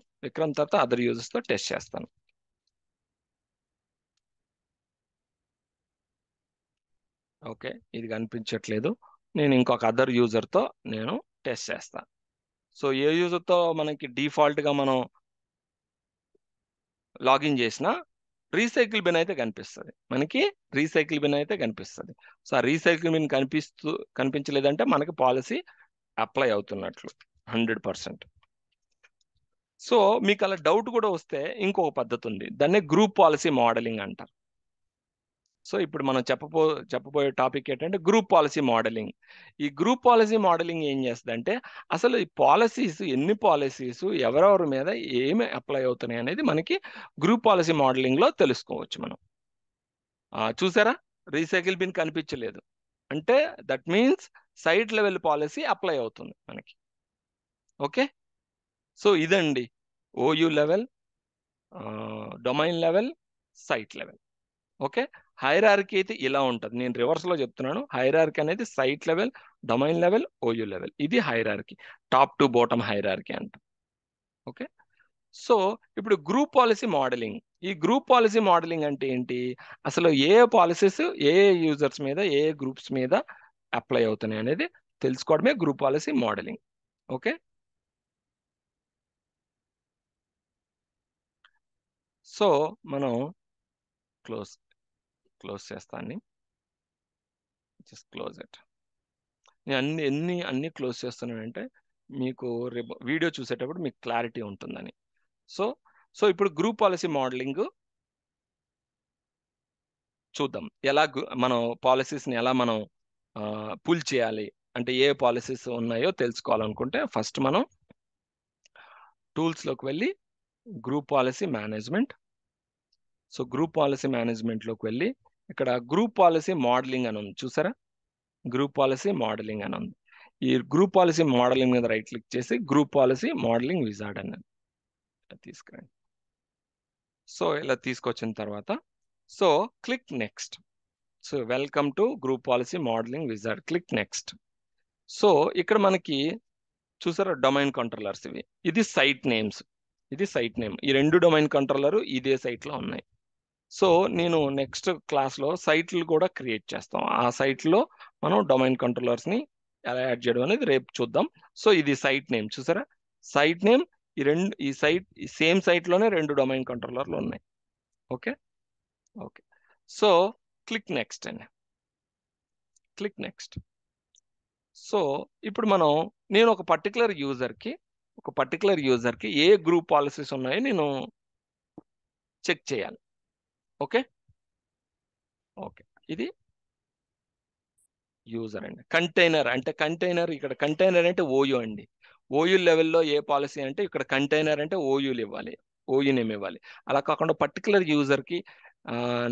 తర్వాత అదర్ యూజర్స్తో టెస్ట్ చేస్తాను. ఓకే, ఇది కనిపించట్లేదు. నేను ఇంకొక అదర్ యూజర్తో నేను టెస్ట్ చేస్తాను. సో ఏ యూజర్తో మనకి డిఫాల్ట్గా మనం లాగిన్ చేసినా రీసైకిల్ బిన్ అయితే కనిపిస్తుంది, మనకి రీసైకిల్ బిన్ అయితే కనిపిస్తుంది. సో ఆ రీసైకిల్ బిన్ కనిపించలేదంటే మనకి పాలసీ అప్లై అవుతున్నట్లు 100%. సో మీకు అలా డౌట్ కూడా వస్తే ఇంకొక పద్ధతి ఉంది, దాన్నే గ్రూప్ పాలసీ మోడలింగ్ అంటారు. సో ఇప్పుడు మనం చెప్పబోయే టాపిక్ ఏంటంటే గ్రూప్ పాలసీ మోడలింగ్. ఈ గ్రూప్ పాలసీ మోడలింగ్ ఏం చేస్తుందంటే అసలు ఈ పాలసీస్, ఎన్ని పాలసీస్ ఎవరెవరి మీద ఏమి అప్లై అవుతున్నాయి అనేది మనకి గ్రూప్ పాలసీ మోడలింగ్లో తెలుసుకోవచ్చు మనం. చూసారా, రీసైకిల్ బిన్ కనిపించలేదు అంటే that means site level policy apply అవుతుంది మనకి. ఓకే, సో ఇదండి OU level, domain level, site level. Okay, hierarchy అయితే ఇలా ఉంటుంది, నేను రివర్స్లో చెప్తున్నాను. హైరార్కీ అనేది site level, domain level, OU level, ఇది hierarchy, top to bottom hierarchy అంట. ఓకే, సో ఇప్పుడు గ్రూప్ పాలసీ మోడలింగ్. ఈ గ్రూప్ పాలసీ మోడలింగ్ అంటే ఏంటి? అసలు ఏ పాలసీస్ ఏ యూజర్స్ మీద, ఏ గ్రూప్స్ మీద అప్లై అవుతున్నాయి అనేది తెలుసుకోవడమే group policy modelling. Okay, so మనం క్లోజ్ చేస్తాను. Just close it. నేను అన్ని క్లోజ్ చేస్తున్నానంటే మీకు రేపు వీడియో చూసేటప్పుడు మీకు క్లారిటీ ఉంటుందని. సో ఇప్పుడు గ్రూప్ పాలసీ మోడలింగ్ చూద్దాం. ఎలా మనం పాలసీస్ని ఎలా మనం పుల్ చేయాలి అంటే ఏ పాలసీస్ ఉన్నాయో తెలుసుకోవాలనుకుంటే ఫస్ట్ మనం టూల్స్లోకి వెళ్ళి group policy management. So group policy మేనేజ్మెంట్లోకి వెళ్ళి ఇక్కడ గ్రూప్ పాలసీ మోడలింగ్ అని ఉంది, చూసారా? గ్రూప్ పాలసీ మోడలింగ్ అని ఉంది. ఈ గ్రూప్ పాలసీ మోడలింగ్ మీద రైట్ క్లిక్ చేసి గ్రూప్ పాలసీ మోడలింగ్ విజార్డ్ అని తీసుకురండి. సో ఇలా తీసుకొచ్చిన తర్వాత so click next. So welcome to group policy modelling wizard, click next. So ఇక్కడ మనకి చూసారా డొమైన్ కంట్రోలర్స్ ఇవి, ఇది సైట్ నేమ్స్, ఇది సైట్ నేమ్. ఈ రెండు డొమైన్ కంట్రోలర్ ఇదే సైట్ లో ఉన్నాయి. సో నేను నెక్స్ట్ క్లాస్లో సైట్లు కూడా క్రియేట్ చేస్తాం. ఆ సైట్లో మనం డొమైన్ కంట్రోలర్స్ ని ఎలా యాడ్ చేయడం అనేది రేపు చూద్దాం. సో ఇది సైట్ నేమ్ చూసారా, సైట్ నేమ్. ఈ సైట్ ఈ సేమ్ సైట్ లోనే రెండు డొమైన్ కంట్రోలర్లు ఉన్నాయి. Okay okay. So click next అండి, క్లిక్ నెక్స్ట్. సో ఇప్పుడు నేను ఒక పర్టికులర్ యూజర్కి ఏ గ్రూప్ పాలసీస్ ఉన్నాయో నేను చెక్ చేయాలి. Okay okay. ఇది యూజర్ అండి. కంటైనర్ ఇక్కడ కంటైనర్ అంటే ఓయూ అండి. ఓయూ లెవెల్లో ఏ పాలసీ అంటే ఇక్కడ కంటైనర్ అంటే ఓయూలు ఇవ్వాలి, ఓయూ నేమ్ ఇవ్వాలి. అలా కాకుండా పర్టికులర్ యూజర్కి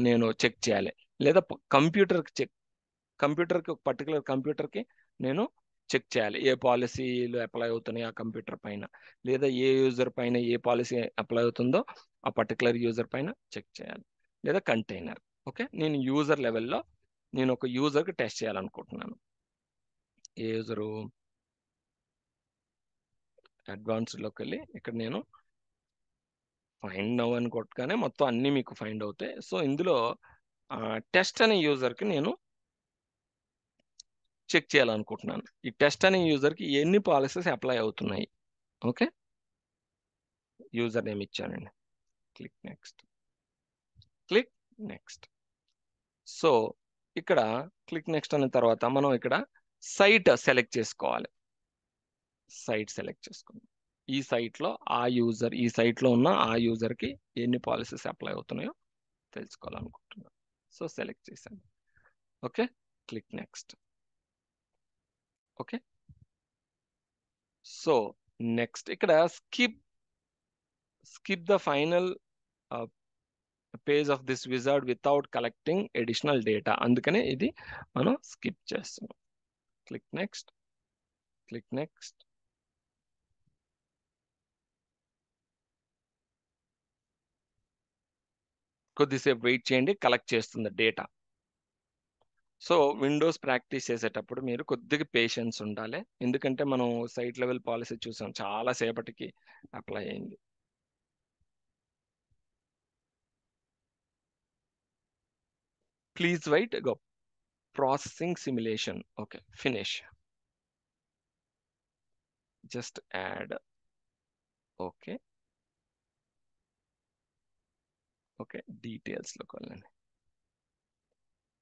నేను చెక్ చేయాలి, లేదా కంప్యూటర్కి ఒక పర్టికులర్ కంప్యూటర్కి నేను చెక్ చేయాలి ఏ పాలసీలు అప్లై అవుతున్నాయి ఆ కంప్యూటర్ పైన, లేదా ఏ యూజర్ పైన ఏ పాలసీ అప్లై అవుతుందో ఆ పర్టికులర్ యూజర్ పైన చెక్ చేయాలి, లేదా కంటైనర్. ఓకే, నేను యూజర్ లెవెల్లో నేను ఒక యూజర్కి టెస్ట్ చేయాలనుకుంటున్నాను. ఏ యూజరు అడ్వాన్స్డ్లోకి వెళ్ళి ఇక్కడ నేను ఫైండ్ నౌ అని కొట్టగానే మొత్తం అన్నీ మీకు ఫైండ్ అవుతాయి. సో ఇందులో టెస్ట్ అనే యూజర్కి నేను చెక్ చేయాలనుకుంటున్నాను, ఈ టెస్ట్ అనే యూజర్కి ఎన్ని పాలసీస్ అప్లై అవుతున్నాయి. ఓకే, యూజర్ నేమ్ ఇచ్చానండి, click next, click next. So ఇక్కడ క్లిక్ నెక్స్ట్ అన్న తర్వాత మనం ఇక్కడ సైట్ సెలెక్ట్ చేసుకోవాలి. సైట్ సెలెక్ట్ చేసుకుందాం. ఈ సైట్లో ఈ సైట్లో ఉన్న ఆ యూజర్కి ఎన్ని పాలసీస్ అప్లై అవుతున్నాయో తెలుసుకోవాలనుకుంటున్నాను. సో సెలెక్ట్ చేశాను. Okay, click next. Okay, so next ఇక్కడ skip the final page of this wizard without collecting additional data. అందుకనే ఇది మనం స్కిప్ చేస్తున్నాం. Click next, click next. కొద్దిసేపు వెయిట్ చేయండి, కలెక్ట్ చేస్తుంది డేటా. సో విండోస్ ప్రాక్టీస్ చేసేటప్పుడు మీరు కొద్దిగా పేషెన్స్ ఉండాలి, ఎందుకంటే మనం సైట్ లెవెల్ పాలసీ చూసాం, చాలా సేపటికి అప్లై అయింది. Please wait. Go processing simulation. Okay, finish. Just add. Okay okay, డీటెయిల్స్లోకి వెళ్ళండి.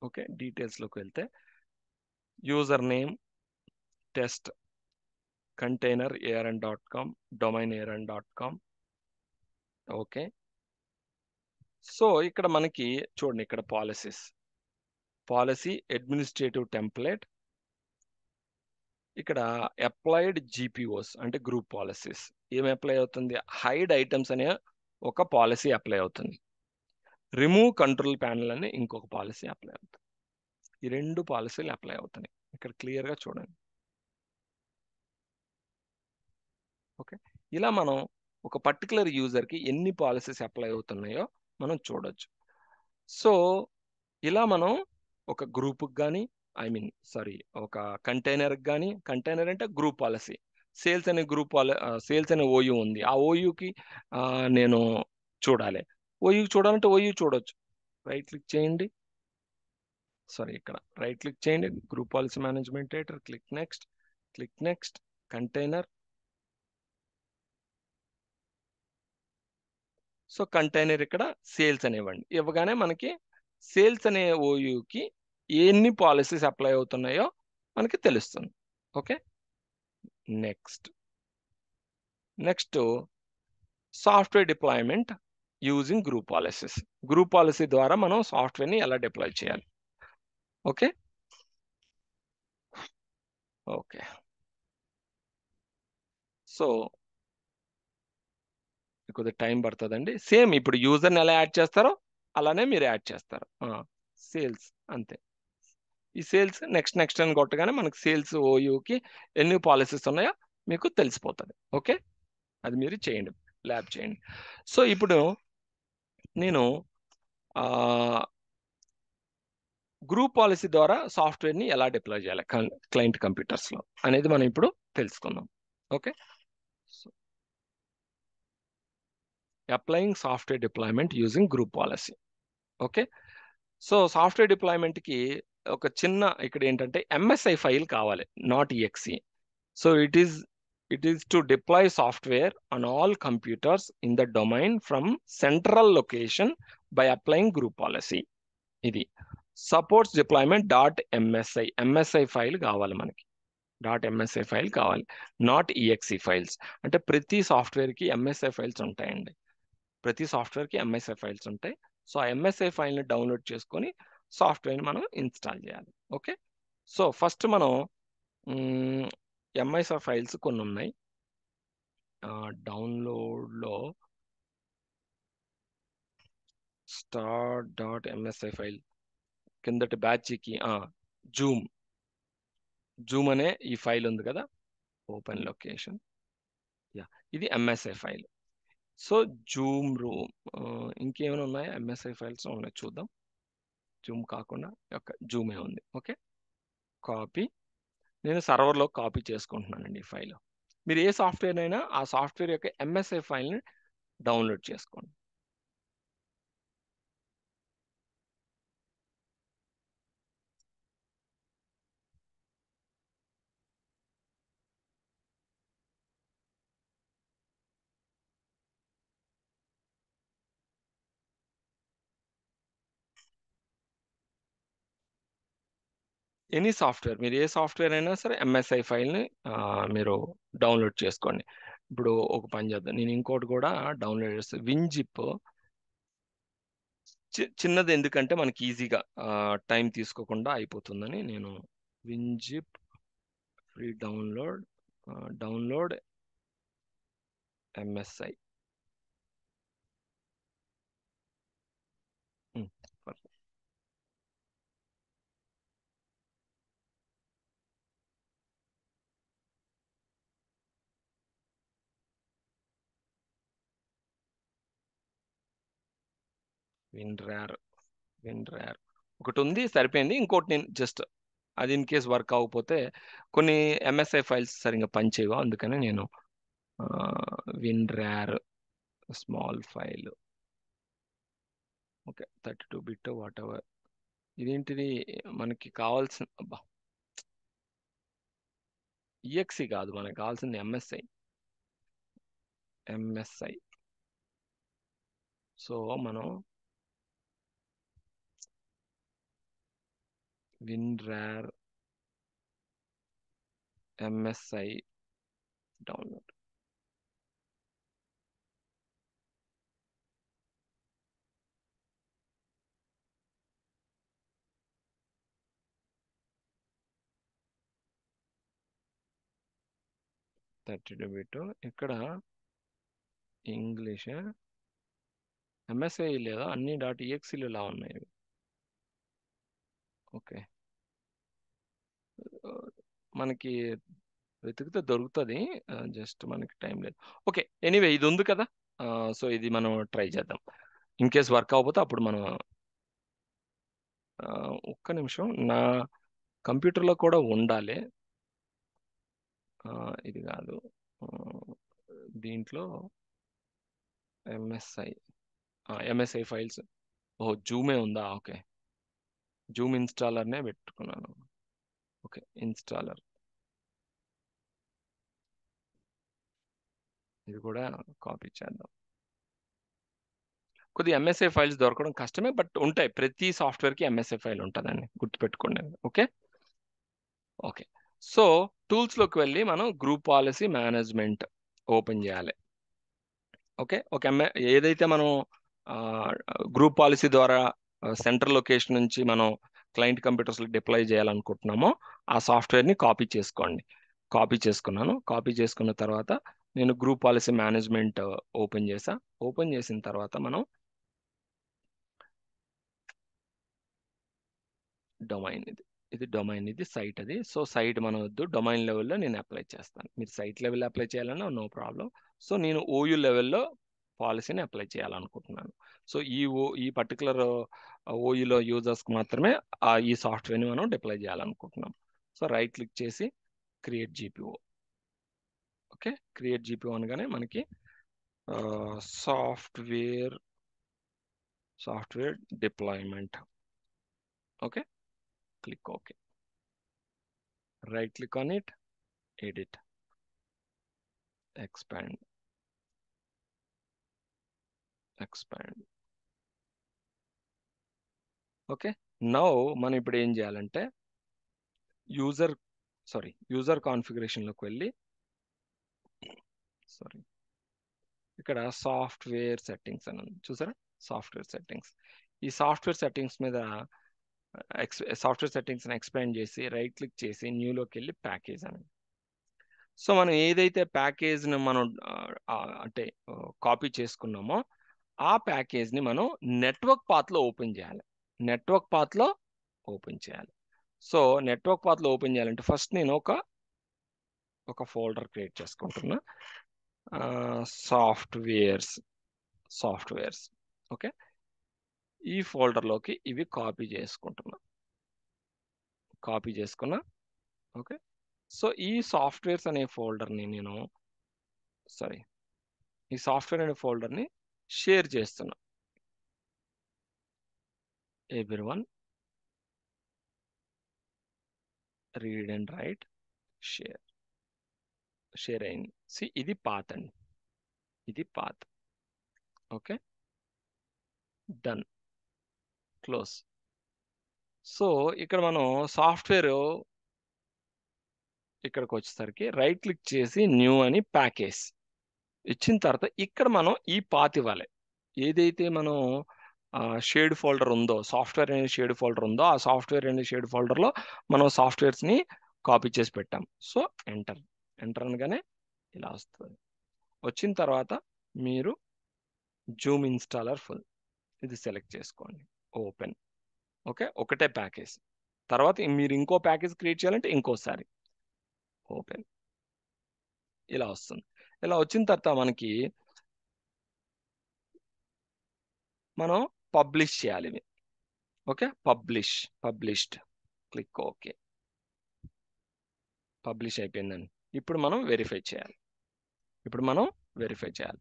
ఓకే, డీటెయిల్స్లోకి వెళ్తే user name test, container arn.com, domain arn.com. Okay, so ఇక్కడ మనకి చూడండి, ఇక్కడ పాలసీ అడ్మినిస్ట్రేటివ్ టెంప్లెట్, ఇక్కడ అప్లైడ్ GPOs అంటే గ్రూప్ పాలసీస్. ఏమి అప్లై అవుతుంది, హైడ్ ఐటమ్స్ అనే ఒక పాలసీ అప్లై అవుతుంది, రిమూవ్ కంట్రోల్ ప్యానల్ అని ఇంకొక పాలసీ అప్లై అవుతుంది. ఈ రెండు పాలసీలు అప్లై అవుతున్నాయి, ఇక్కడ క్లియర్గా చూడండి. ఓకే, ఇలా మనం ఒక పర్టికులర్ యూజర్కి ఎన్ని పాలసీస్ అప్లై అవుతున్నాయో మనం చూడొచ్చు. సో ఇలా మనం ఒక గ్రూప్కి కానీ ఒక కంటైనర్కి కానీ, కంటైనర్ అంటే గ్రూప్ పాలసీ, సేల్స్ అనే సేల్స్ అనే ఓయూ ఉంది, ఆ ఓయూకి నేను చూడాలి. ఓయూకి చూడాలంటే ఓయూ చూడొచ్చు. రైట్ క్లిక్ చేయండి, ఇక్కడ రైట్ క్లిక్ చేయండి, group policy management data, click next, click next, container. So container ఇక్కడ సేల్స్ అనేవ్వండి, ఇవ్వగానే మనకి సేల్స్ అనే ఓయూకి ఎన్ని పాలసీస్ అప్లై అవుతున్నాయో మనకి తెలుస్తుంది. Okay, next software deployment using group policies. Group policy ద్వారా మనం సాఫ్ట్వేర్ని ఎలా డిప్లాయ్ చేయాలి. ఓకే ఓకే, సో కొద్దిగా టైం పడుతుందండి. సేమ్ ఇప్పుడు యూజర్ని ఎలా యాడ్ చేస్తారో అలానే మీరు యాడ్ చేస్తారు. సేల్స్ అంతే, ఈ సేల్స్ నెక్స్ట్ అని కొట్టగానే మనకి సేల్స్ ఓయూకి ఎన్ని పాలసీస్ ఉన్నాయో మీకు తెలిసిపోతుంది. ఓకే, అది మీరు చేయండి, ల్యాబ్ చేయండి. సో ఇప్పుడు నేను గ్రూప్ పాలసీ ద్వారా సాఫ్ట్వేర్ని ఎలా డిప్లాయ్ చేయాలి క్లయింట్ కంప్యూటర్స్లో అనేది మనం ఇప్పుడు తెలుసుకుందాం. Okay, applying software deployment using group policy. Okay, so software డిప్లాయ్మెంట్కి ఒక చిన్న ఇక్కడ ఏంటంటే ఎంఎస్ఐ ఫైల్ కావాలి, not EXE. So it is to deploy software on all computers in the domain from central location by applying group policy. ఇది supports deployment dot MSI file కావాలి మనకి, dot MSI file కావాలి, not EXE files. అంటే ప్రతి సాఫ్ట్వేర్కి MSI files ఉంటాయండి, ప్రతి సాఫ్ట్వేర్కి ఎంఎస్ఐ ఫైల్స్ ఉంటాయి. సో ఆ ఎంఎస్ఐ ఫైల్ని డౌన్లోడ్ చేసుకొని సాఫ్ట్వేర్ని మనం ఇన్స్టాల్ చేయాలి. ఓకే, సో ఫస్ట్ మనం ఎంఎస్ఐ ఫైల్స్ కొన్ని ఉన్నాయి. డౌన్లోడ్లో start.msi ఫైల్ కిందటి బ్యాచ్కి జూమ్ అనే ఈ ఫైల్ ఉంది కదా, ఓపెన్ లొకేషన్, ఇది MSI file. So Zoom room, ఇంకేమైనా ఉన్నాయా ఎంఎస్ఐ ఫైల్స్ ఉన్నాయి చూద్దాం. జూమ్ కాకుండా జూమే ఉంది. ఓకే, కాపీ, నేను సర్వర్లో కాపీ చేసుకుంటున్నానండి ఈ ఫైల్. మీరు ఏ సాఫ్ట్వేర్ అయినా ఆ సాఫ్ట్వేర్ యొక్క ఎంఎస్ఐ ఫైల్ని డౌన్లోడ్ చేసుకోండి. ఎనీ సాఫ్ట్వేర్, మీరు ఏ సాఫ్ట్వేర్ అయినా సరే ఎంఎస్ఐ ఫైల్ని మీరు డౌన్లోడ్ చేసుకోండి. ఇప్పుడు ఒక పని చేద్దాం, నేను ఇంకోటి కూడా డౌన్లోడ్ చేస్తాను, విన్జిప్. చిన్నది ఎందుకంటే మనకి ఈజీగా టైం తీసుకోకుండా అయిపోతుందని నేను విన్జిప్ ఫ్రీ డౌన్లోడ్ ఎంఎస్ఐ. విన్రార్ ఒకటి ఉంది, సరిపోయింది. ఇంకోటి నేను జస్ట్ అది ఇన్ కేస్ వర్క్ అవ్వకపోతే, కొన్ని ఎంఎస్ఐ ఫైల్స్ సరిగ్గా పనిచేయవు, అందుకని నేను విన్రార్ small file, okay 32 bit what ever. ఇదేంటిది మనకి కావాల్సిన, ఈఎక్సి కాదు మనకి కావాల్సింది ఎంఎస్ఐ. సో మనం విన్రార్ ఎంఎస్ఐ డౌన్లోడ్. ఇక్కడ ఇంగ్లీష్ ఎంఎస్ఐ లేదా అన్ని .exe ఇలా ఉన్నాయి. ఓకే, మనకి వెతికితే దొరుకుతుంది, జస్ట్ మనకి టైం లేదు. ఓకే, ఎనీవే ఇది ఉంది కదా, సో ఇది మనం ట్రై చేద్దాం. ఇన్ కేస్ వర్క్ అవ్వకపోతే అప్పుడు మనం ఒక్క నిమిషం, నా కంప్యూటర్లో కూడా ఉండాలి, ఇది కాదు, దీంట్లో ఎంఎస్ఐ ఫైల్స్. జూమే ఉందా? ఓకే, జూమ్ ఇన్స్టాలర్నే పెట్టుకున్నాను. ఓకే, ఇన్స్టాలర్, ఇది కూడా కాపీ చేద్దాం. కొద్దిగా ఎంఎస్ఐ ఫైల్స్ దొరకడం కష్టమే, బట్ ఉంటాయి, ప్రతి సాఫ్ట్వేర్కి ఎంఎస్ఐ ఫైల్ ఉంటుందండి, గుర్తుపెట్టుకోండి. ఓకే ఓకే, సో టూల్స్లోకి వెళ్ళి మనం గ్రూప్ పాలసీ మేనేజ్మెంట్ ఓపెన్ చేయాలి. ఓకే, ఏదైతే మనం గ్రూప్ పాలసీ ద్వారా సెంట్రల్ లొకేషన్ నుంచి మనం క్లయింట్ కంప్యూటర్స్లో డిప్లాయ్ చేయాలనుకుంటున్నామో ఆ సాఫ్ట్వేర్ని కాపీ చేసుకోండి. కాపీ చేసుకున్నాను. కాపీ చేసుకున్న తర్వాత నేను గ్రూప్ పాలసీ మేనేజ్మెంట్ ఓపెన్ చేసా. ఓపెన్ చేసిన తర్వాత మనం డొమైన్, ఇది డొమైన్, ఇది సైట్, అది. సో సైట్ మనం వద్దు, డొమైన్ లెవెల్లో నేను అప్లై చేస్తాను. మీరు సైట్ లెవెల్లో అప్లై చేయాలన్నా నో ప్రాబ్లం. సో నేను ఓయూ లెవెల్లో పాలసీని అప్లై చేయాలనుకుంటున్నాను. సో ఈ పర్టికులర్ ఓయూలో యూజర్స్కి మాత్రమే ఈ సాఫ్ట్వేర్ని మనం డిప్లాయ్ చేయాలనుకుంటున్నాం. సో రైట్ క్లిక్ చేసి create GPO. Okay, create GPO అనగానే మనకి software deployment. Okay, click okay. Right click on it, edit, expand. Okay, now మనం ఇప్పుడు ఏం చేయాలంటే యూజర్ కాన్ఫిగరేషన్లోకి వెళ్ళి ఇక్కడ సాఫ్ట్వేర్ సెట్టింగ్స్ అని ఉంది చూసారా, సాఫ్ట్వేర్ సెట్టింగ్స్. ఈ సాఫ్ట్వేర్ సెట్టింగ్స్ మీద సాఫ్ట్వేర్ సెట్టింగ్స్ని ఎక్స్పాండ్ చేసి రైట్ క్లిక్ చేసి న్యూలోకి వెళ్ళి ప్యాకేజ్ అని. సో మనం ఏదైతే ప్యాకేజ్ని మనం అంటే కాపీ చేసుకున్నామో ఆ ప్యాకేజ్ని మనం నెట్వర్క్ పాత్లో ఓపెన్ చేయాలి. సో నెట్వర్క్ పాత్లో ఓపెన్ చేయాలంటే ఫస్ట్ నేను ఒక ఫోల్డర్ క్రియేట్ చేసుకుంటున్నా, సాఫ్ట్వేర్స్. ఓకే, ఈ ఫోల్డర్లోకి ఇవి కాపీ చేసుకున్నా. ఓకే, సో ఈ సాఫ్ట్వేర్స్ అనే ఫోల్డర్ని షేర్ చేస్తున్నా. Everyone read and right, share అయింది. ఇది పాత్ అండి, ఇది path. Okay, done, close. So ఇక్కడ మనం సాఫ్ట్వేర్ ఇక్కడికి వచ్చేసరికి రైట్ క్లిక్ చేసి న్యూ అని ప్యాకేజ్ ఇచ్చిన తర్వాత ఇక్కడ మనం ఈ పాత్ ఇవ్వాలి. ఏదైతే మనం షేడ్ ఫోల్డర్ ఉందో, సాఫ్ట్వేర్ అనే షేడ్ ఫోల్డర్ ఉందో, ఆ సాఫ్ట్వేర్ అనే షేడ్ ఫోల్డర్లో మనం సాఫ్ట్వేర్స్ని కాపీ చేసి పెట్టాం. సో ఎంటర్ అనగానే ఇలా వస్తుంది. వచ్చిన తర్వాత మీరు జూమ్ ఇన్స్టాలర్ ఫుల్ ఇది సెలెక్ట్ చేసుకోండి, ఓపెన్. ఓకే, ఒకటే ప్యాకేజ్. తర్వాత మీరు ఇంకో ప్యాకేజ్ క్రియేట్ చేయాలంటే ఇంకోసారి ఓపెన్, ఇలా వస్తుంది. ఇలా వచ్చిన తర్వాత మనం పబ్లిష్ చేయాలి ఇవి. Okay, published, click okay. Publish అయిపోయిందండి. ఇప్పుడు మనం వెరిఫై చేయాలి.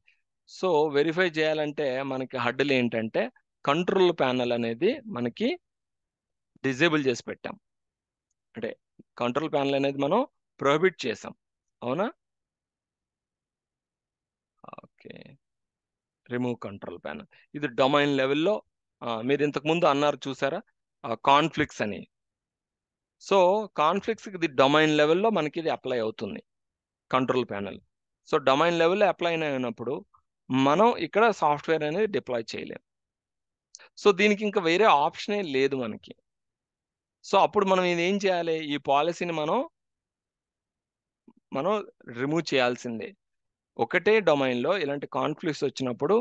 సో వెరిఫై చేయాలంటే మనకి హడ్డులు ఏంటంటే కంట్రోల్ ప్యానల్ అనేది మనకి డిజేబుల్ చేసి పెట్టాం. అంటే కంట్రోల్ ప్యానల్ అనేది మనం ప్రొహిబిట్ చేసాం, అవునా? Okay, remove control panel. ఇది డొమైన్ లెవెల్లో మీరు ఇంతకుముందు అన్నారు చూసారా కాన్ఫ్లిక్ట్స్ అని. సో కాన్ఫ్లిక్ట్స్కి ఇది డొమైన్ లెవెల్లో మనకి ఇది అప్లై అవుతుంది కంట్రోల్ ప్యానల్. సో డొమైన్ లెవెల్లో అప్లై అయినప్పుడు మనం ఇక్కడ సాఫ్ట్వేర్ అనేది డిప్లాయ్ చేయలేం. సో దీనికి ఇంకా వేరే ఆప్షనే లేదు మనకి. సో అప్పుడు మనం ఇది ఏం చేయాలి, ఈ పాలసీని మనం రిమూవ్ చేయాల్సిందే. ఒకటే డొమైన్లో ఇలాంటి కాన్ఫ్లిక్ట్స్ వచ్చినప్పుడు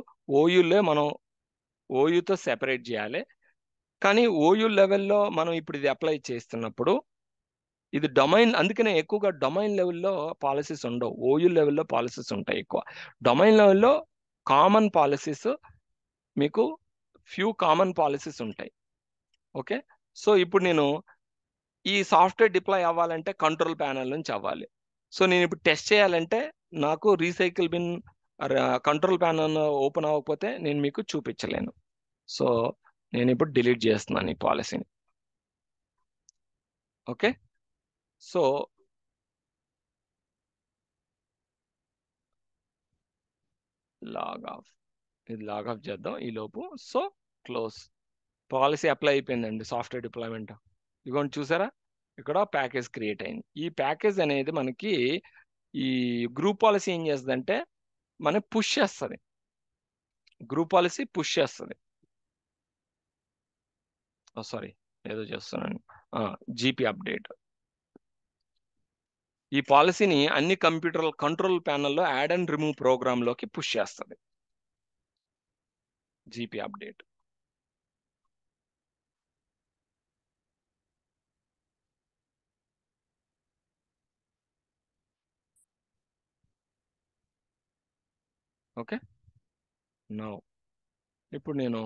ఓయూతో సెపరేట్ చేయాలి. కానీ ఓయూ లెవెల్లో మనం ఇప్పుడు ఇది అప్లై చేస్తున్నప్పుడు ఇది డొమైన్, అందుకనే ఎక్కువగా డొమైన్ లెవెల్లో పాలసీస్ ఉండవు, ఓయూ లెవెల్లో పాలసీస్ ఉంటాయి ఎక్కువ. డొమైన్ లెవెల్లో కామన్ పాలసీస్, మీకు ఫ్యూ కామన్ పాలసీస్ ఉంటాయి. ఓకే, సో ఇప్పుడు నేను ఈ సాఫ్ట్వేర్ డిప్లాయ్ అవ్వాలంటే కంట్రోల్ ప్యానల్ నుంచి అవ్వాలి. సో నేను ఇప్పుడు టెస్ట్ చేయాలంటే నాకు recycle bin control panel open అవ్వకపోతే నేను మీకు చూపించలేను. సో నేను ఇప్పుడు డిలీట్ చేస్తున్నాను ఈ పాలసీని. ఓకే, సో లాగ్ ఆఫ్ చేద్దాం ఈ లోపు. సో క్లోజ్, పాలసీ అప్లై అయిపోయిందండి. సాఫ్ట్వేర్ డిప్లాయ్మెంట్ ఇదిగోండి చూసారా, ఇక్కడ ప్యాకేజ్ క్రియేట్ అయింది. ఈ ప్యాకేజ్ అనేది మనకి ఈ గ్రూప్ పాలసీ ఏం చేస్తుందంటే మనకి పుష్ చేస్తుంది, గ్రూప్ పాలసీ పుష్ చేస్తుంది. సారీ, ఏదో చేస్తున్నాను, జీపీ అప్డేట్. ఈ పాలసీని అన్ని కంట్రోల్ ప్యానల్లో యాడ్ అండ్ రిమూవ్ ప్రోగ్రామ్లోకి పుష్ చేస్తుంది జీపీ అప్డేట్. ఓకే, నౌ ఇప్పుడు నేను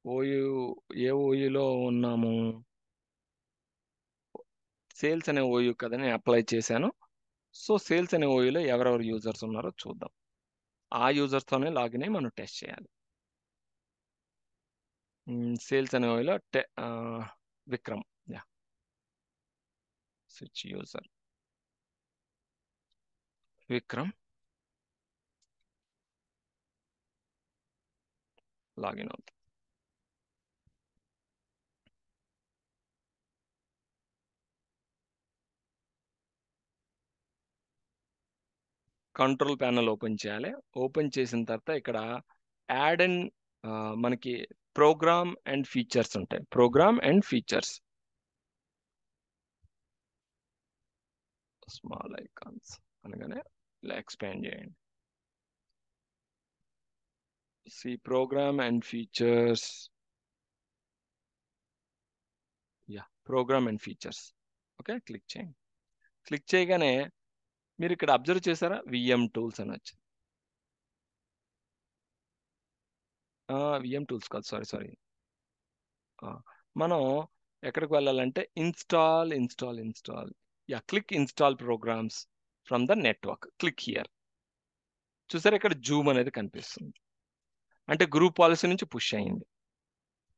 ఓయూ ఏ ఓయూలో ఉన్నాము, సేల్స్ అనే ఓయూ కదా నేను అప్లై చేశాను. సో సేల్స్ అనే ఓయూలో ఎవరెవరు యూజర్స్ ఉన్నారో చూద్దాం. ఆ యూజర్స్తోనే లాగిన్ అయ్యి మనం టెస్ట్ చేయాలి. సేల్స్ అనే ఓయూలో Vikram, yeah, switch user Vikram, login అవుతుంది. కంట్రోల్ ప్యానల్ ఓపెన్ చేయాలి. ఓపెన్ చేసిన తర్వాత ఇక్కడ యాడ్ అండ్ మనకి ప్రోగ్రామ్ అండ్ ఫీచర్స్ ఉంటాయి. Program and features, small icons అనగానే ఇలా ఎక్స్పాండ్ చేయండి. See program and features, yeah, program and features. Okay, click చేయండి. క్లిక్ చేయగానే మీరు ఇక్కడ అబ్జర్వ్ చేశారా, విఎం టూల్స్ అని వచ్చింది. విఎం టూల్స్ కాదు, సారీ. మనం ఎక్కడికి వెళ్ళాలంటే install, yeah, click install programs from the network, click here. చూసారా ఇక్కడ జూమ్ అనేది కనిపిస్తుంది, అంటే గ్రూప్ పాలసీ నుంచి పుష్ అయింది.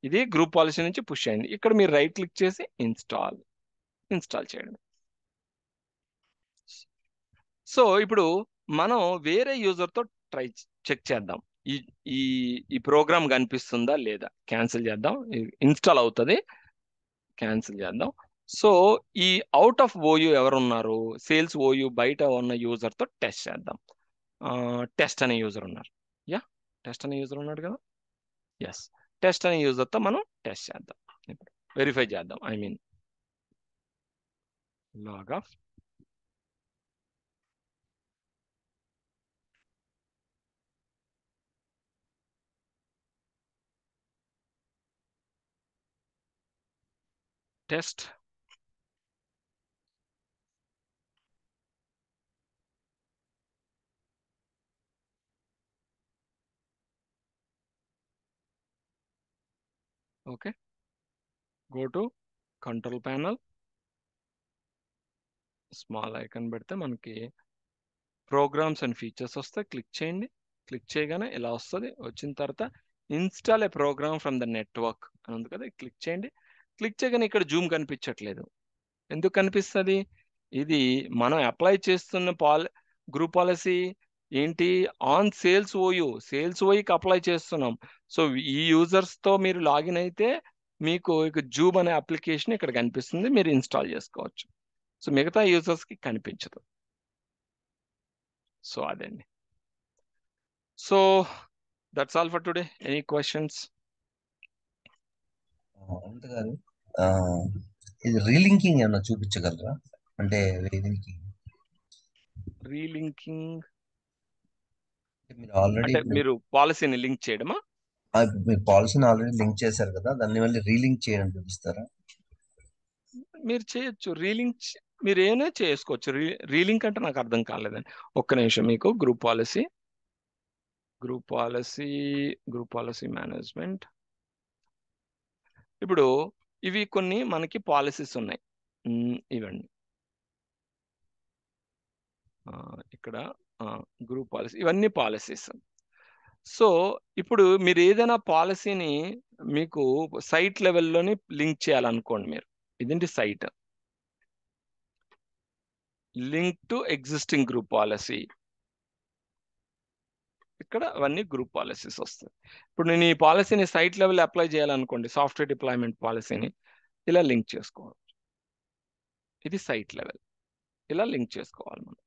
ఇది గ్రూప్ పాలసీ నుంచి పుష్ అయింది. ఇక్కడ మీరు రైట్ క్లిక్ చేసి ఇన్స్టాల్ చేయండి. సో ఇప్పుడు మనం వేరే యూజర్తో చెక్ చేద్దాం, ఈ ఈ ఈ ప్రోగ్రామ్ కనిపిస్తుందా లేదా. క్యాన్సిల్ చేద్దాం, ఇన్స్టాల్ అవుతుంది, క్యాన్సిల్ చేద్దాం. సో ఈ అవుట్ ఆఫ్ ఓయూ ఎవరున్నారు, సేల్స్ ఓయూ బయట ఉన్న యూజర్తో టెస్ట్ చేద్దాం. టెస్ట్ అనే యూజర్ ఉన్నారు, యా, టెస్ట్ అనే యూజర్ ఉన్నాడు కదా, ఎస్. టెస్ట్ అనే యూజర్తో మనం టెస్ట్ చేద్దాం, ఇప్పుడు వెరిఫై చేద్దాం. I mean log off, test, okay. Go to control panel, small icon పెడితే మనకి ప్రోగ్రామ్స్ అండ్ ఫీచర్స్ వస్తాయి. క్లిక్ చేయండి. క్లిక్ చేయగానే ఇలా వస్తుంది. వచ్చిన తర్వాత install a program from the network అని ఉంది కదా, క్లిక్ చేయండి. క్లిక్ చేయగానే ఇక్కడ జూమ్ కనిపించట్లేదు. ఎందుకు కనిపిస్తుంది? ఇది మనం అప్లై చేస్తున్న గ్రూప్ పాలసీ ఏంటి, ఆన్ సేల్స్ ఓయూకి అప్లై చేస్తున్నాం. సో ఈ యూజర్స్తో మీరు లాగిన్ అయితే మీకు ఇక జూమ్ అనే అప్లికేషన్ ఇక్కడ కనిపిస్తుంది, మీరు ఇన్స్టాల్ చేసుకోవచ్చు. సో మిగతా యూజర్స్కి కనిపించదు. సో అదండి. So that's all for today. Any questions? Anant గారు, ఆ, ఇది రీలింకింగ్ ఏమన్నా చూపించగలరా? అంటే రీలింకింగ్ మీరు ఆల్రెడీ అంటే మీరు పాలసీని లింక్ చేయడమా? మీరు పాలసీని ఆల్రెడీ లింక్ చేశారు కదా, దాన్ని మళ్ళీ రీలింక్ చేయడం చూపిస్తారా? మీరు చేయొచ్చు రీలింక్, మీరు ఏమైనా చేసుకోవచ్చు. రీలింక్ అంటే నాకు అర్థం కాలేదండి, ఒక్క నిమిషం. మీకు గ్రూప్ పాలసీ మేనేజ్మెంట్. ఇప్పుడు ఇవి కొన్ని మనకి పాలసీస్ ఉన్నాయి, ఇవ్వండి. ఇక్కడ గ్రూప్ పాలసీ, ఇవన్నీ పాలసీస్. సో ఇప్పుడు మీరు ఏదైనా పాలసీని మీకు సైట్ లెవెల్లోని లింక్ చేయాలనుకోండి, మీరు ఇదేంటి site link to existing group policy, ఇక్కడ అవన్నీ గ్రూప్ పాలసీస్ వస్తాయి. ఇప్పుడు నేను ఈ పాలసీని సైట్ లెవెల్ అప్లై చేయాలనుకోండి, సాఫ్ట్వేర్ డిప్లాయ్మెంట్ పాలసీని ఇలా లింక్ చేసుకోవాలి. ఇది సైట్ లెవెల్, ఇలా లింక్ చేసుకోవాలి మనం.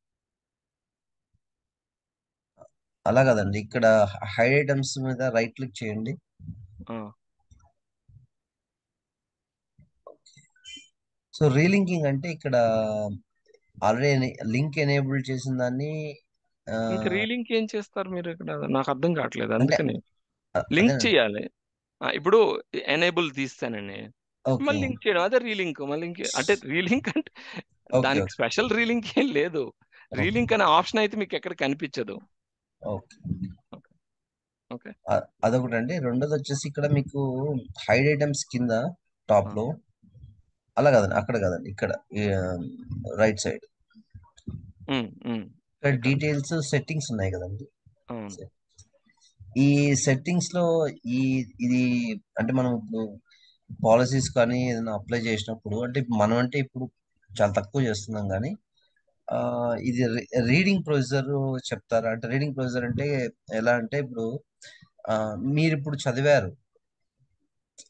అలా కదండి, ఇక్కడ హైడ్ ఐటమ్స్ మీద రైట్ క్లిక్ చేయండి. సో రీలింకింగ్ అంటే ఇక్కడ ఆల్రెడీ లింక్ ఎనేబుల్ చేసిన దాన్ని ఇంకా రీలింక్ ఏం చేస్తారు మీరు ఇక్కడ, నాకు అర్థం కావట్లేదు, అంటే అందుకని లింక్ అదేనండి. చేయాలి. ఇప్పుడు ఎనేబుల్ తీస్తానండి, ఓకే, మళ్ళీ లింక్ చేయడం, అదే రీలింక్. మళ్ళీ అంటే రీలింక్ అంటే ఓకే, దానికి ఓకే, స్పెషల్ రీలింక్ ఏం లేదు. రీలింక్ అనే ఆప్షన్ అయితే మీకు ఎక్కడ కనిపించదు. ఓకే. ఓకే ఓకే అదొకటండి. రెండోది వచ్చేసి ఇక్కడ మీకు హైడ్ ఐటమ్స్ కింద టాప్ లో అలా కాదండి, అక్కడ కాదండి, ఇక్కడ రైట్ సైడ్ ఇక్కడ ఎక్కడ డీటెయిల్స్ సెట్టింగ్స్ ఉన్నాయి కదండి. అవును ఈ సెట్టింగ్స్ లో ఈ ఇది అంటే మనం ఇప్పుడు పాలసీస్ కానీ ఏదైనా అప్లై చేసినప్పుడు అంటే మనం అంటే ఇప్పుడు చాలా తక్కువ చేస్తున్నాం కానీ ఇది రీడింగ్ ప్రొసీజర్ చెప్తారా? అంటే రీడింగ్ ప్రొసీజర్ అంటే ఎలా అంటే ఇప్పుడు మీరు ఇప్పుడు చదివారు,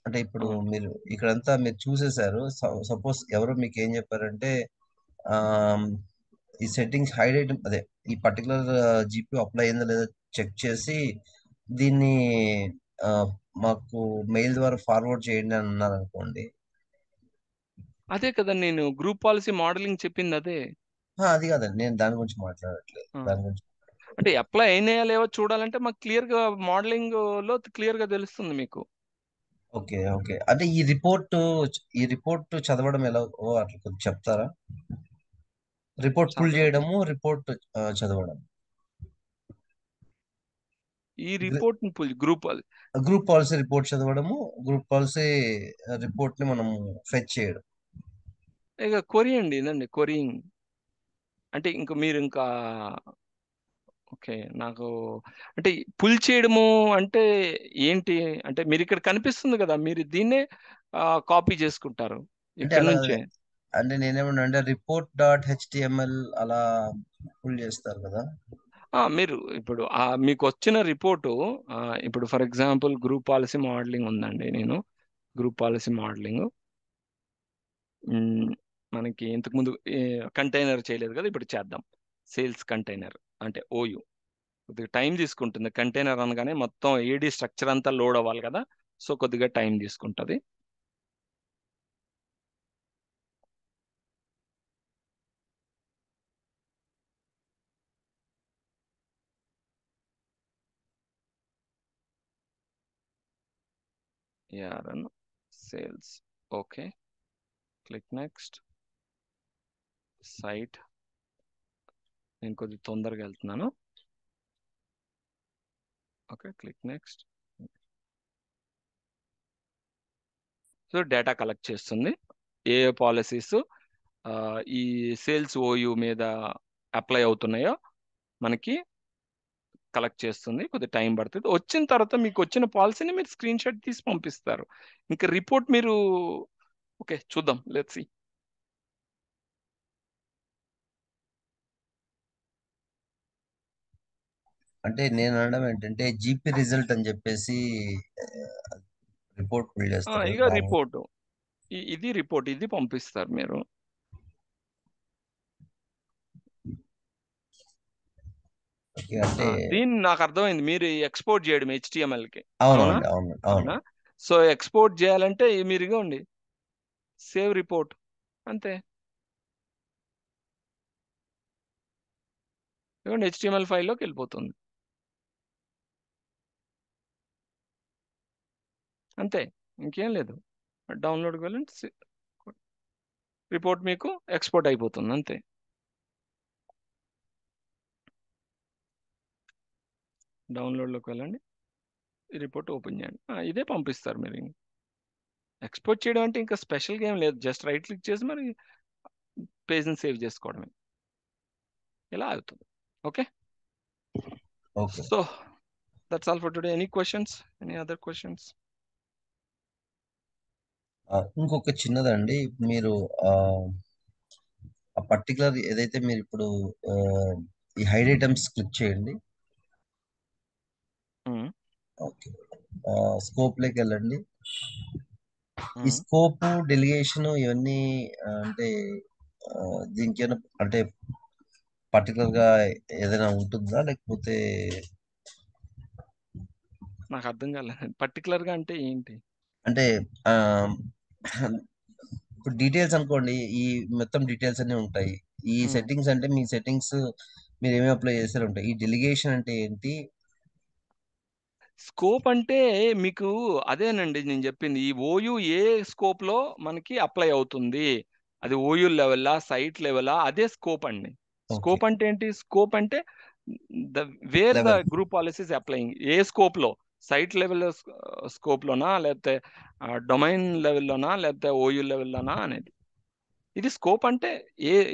అంటే ఇప్పుడు అవును మీరు ఇక్కడంతా మీరు చూసేశారు. సపోజ్ ఎవరో మీకు ఏం చెప్పారంటే ఆమ్, ఈ సెట్టింగ్స్ హైలైట్ అదే ఈ పర్టికులర్ జీపీ అప్లై అయిందో లేదో చెక్ చేసి దీన్ని ఆ, మాకు మెయిల్ ద్వారా ఫార్వర్డ్ చేయండి అని అన్నారు అనుకోండి. అదే కదా నేను గ్రూప్ పాలసీ మోడలింగ్ చెప్పింది అదే. అది కాదండి, నేను దాని గురించి మాట్లాడట్లేదు. ఆ, దాని గురించి అంటే అప్లై అయినాయా లేవో చూడాలంటే మాకు క్లియర్గా మోడలింగ్ లో క్లియర్గా తెలుస్తుంది మీకు. Okay, okay. అంటే ఈ రిపోర్ట్ చదవడం ఎలా అట్లా కొంచెం చెప్తారా? రిపోర్ట్ పుల్ చదవ చేయడము, రిపోర్ట్ చదవడం. ఈ report group group policy report చదవడము, గ్రూప్ పాలసీ రిపోర్ట్ ని మనం ఫెచ్ చేయడం. ఇక కొరి అండి ఇదండి కొరియింగ్ అంటే ఇంకా మీరు ఇంకా ఓకే నాకు అంటే పుల్ చేయడము అంటే ఏంటి అంటే మీరు ఇక్కడ కనిపిస్తుంది కదా మీరు దీన్నే కాపీ చేసుకుంటారు అంటే ఇక్కడ అలా నుంచే. అంటే నేనేమన్నా అంటే రిపోర్ట్ డాట్ హెచ్టిఎంఎల్ అలా పుల్ చేస్తారు కదా. మీరు ఇప్పుడు మీకు వచ్చిన రిపోర్టు ఇప్పుడు for example group policy modelling ఉందండి. నేను గ్రూప్ పాలసీ మోడలింగ్ మనకి ఇంతకుముందు కంటైనర్ చేయలేదు కదా, ఇప్పుడు చేద్దాం. సేల్స్ కంటైనర్ అంటే ఓయు కొద్దిగా టైం తీసుకుంటుంది. కంటైనర్ అనగానే మొత్తం ఏడీ స్ట్రక్చర్ అంతా లోడ్ అవ్వాలి కదా, సో కొద్దిగా టైం తీసుకుంటుంది. ARN sales okay click next site. నేను కొద్దిగా తొందరగా వెళ్తున్నాను. Okay click next. So data collect చేస్తుంది. ఏ పాలసీస్ ఈ సేల్స్ ఓయూ మీద అప్లై అవుతున్నాయో మనకి కలెక్ట్ చేస్తుంది. కొద్దిగా టైం పడుతుంది. వచ్చిన తర్వాత మీకు వచ్చిన పాలసీని మీరు స్క్రీన్ షాట్ తీసి పంపిస్తారు. ఇంకా రిపోర్ట్ మీరు ఓకే చూద్దాం, లెట్స్ సీ. అంటే నేను అనడం ఏంటంటే జీపీ రిజల్ట్ అని చెప్పేసి రిపోర్ట్ పుల్ చేస్తారు కదా ఇక దాని. రిపోర్ట్ ఇది రిపోర్ట్ ఇది పంపిస్తారు మీరు. ఓకే, అంటే దీన్ని నాకు అర్థమైంది మీరు ఎక్స్పోర్ట్ చేయడం HTML కి. అవునా అవునండి, అవును, అవును. అవునా సో ఎక్స్పోర్ట్ చేయాలంటే మీరు ఇగోండి సేవ్ రిపోర్ట్ అంతే. ఇవ్వండి HTML ఫైల్లోకి వెళ్ళిపోతుంది అంతే, ఇంకేం లేదు. డౌన్లోడ్కి వెళ్ళండి, రిపోర్ట్ మీకు ఎక్స్పోర్ట్ అయిపోతుంది అంతే. డౌన్లోడ్లోకి వెళ్ళండి, ఈ రిపోర్ట్ ఓపెన్ చేయండి, ఇదే పంపిస్తారు మీరు. ఎక్స్పోర్ట్ చేయడం అంటే ఇంకా స్పెషల్గా ఏం లేదు, జస్ట్ రైట్ క్లిక్ చేసి మరి పేజ్ని సేవ్ చేసుకోవడమే. ఇలా అవుతుంది. Okay okay. So that's all for today. Any questions, any other questions? ఇంకొక చిన్నదండి, మీరు ఆ పర్టికులర్ ఏదైతే మీరు ఇప్పుడు ఈ హైడ్ ఐటమ్స్ క్లిక్ చేయండి. ఓకే, స్కోప్లోకి వెళ్ళండి. ఈ స్కోప్ డెలిగేషన్ ఇవన్నీ అంటే దీనికి ఏమైనా అంటే పర్టికులర్ గా ఏదైనా ఉంటుందా, లేకపోతే నాకు అర్థం కాలేదు పర్టికులర్గా అంటే ఏంటి. అంటే ఆ, ఇప్పుడు డీటెయిల్స్ అనుకోండి, ఈ మొత్తం డీటెయిల్స్ అన్ని ఉంటాయి. ఈ సెట్టింగ్స్ అంటే మీ సెట్టింగ్స్ మీరు ఏమేమి అప్లై చేస్తారు ఉంటాయి. ఈ డెలిగేషన్ అంటే ఏంటి? స్కోప్ అంటే మీకు అదేనండి నేను చెప్పింది. ఈ ఓయూ ఏ స్కోప్లో మనకి అప్లై అవుతుంది, అది ఓయూ లెవెలా సైట్ లెవెలా, అదే స్కోప్ అండి. ఓకే, స్కోప్ అంటే ఏంటి? స్కోప్ అంటే wear the level. Group policies applying A scope లో, సైట్ లెవెల్ స్కోప్ లోనా, లేకపోతే డొమైన్ లెవెల్లోనా, లేకపోతే ఓయూ లెవెల్లోనా అనేది. ఇది స్కోప్ అంటే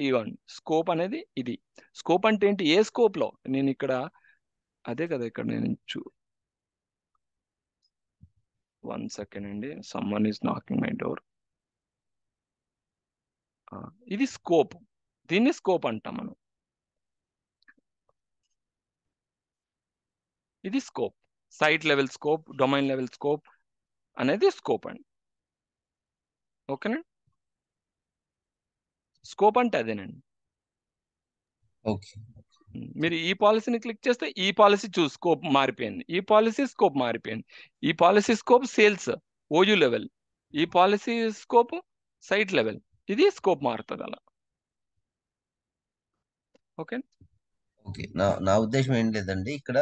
ఇవ్వండి, స్కోప్ అనేది ఇది. స్కోప్ అంటే ఏంటి, ఏ స్కోప్ లో. నేను ఇక్కడ అదే కదా, ఇక్కడ నేను 1 సెకండ్ అండి, someone is knocking my door. ఇది స్కోప్, దీన్ని స్కోప్ అంటాం మనం. ఇది scope, site level scope, domain level scope అనేది స్కోప్ అండి. ఓకేనండి, స్కోప్ అంటే అదేనండి. ఓకే. మీరు ఈ పాలసీని క్లిక్ చేస్తే ఈ పాలసీ స్కోప్ మారిపోయింది, ఈ పాలసీ స్కోప్ మారిపోయింది. ఈ policy scope sales OU level, ఈ పాలసీ స్కోప్ సైట్ లెవెల్, ఇది స్కోప్ మారుతుంది అలా. ఓకే. ఓకే. నా ఉద్దేశం ఏం లేదండి, ఇక్కడ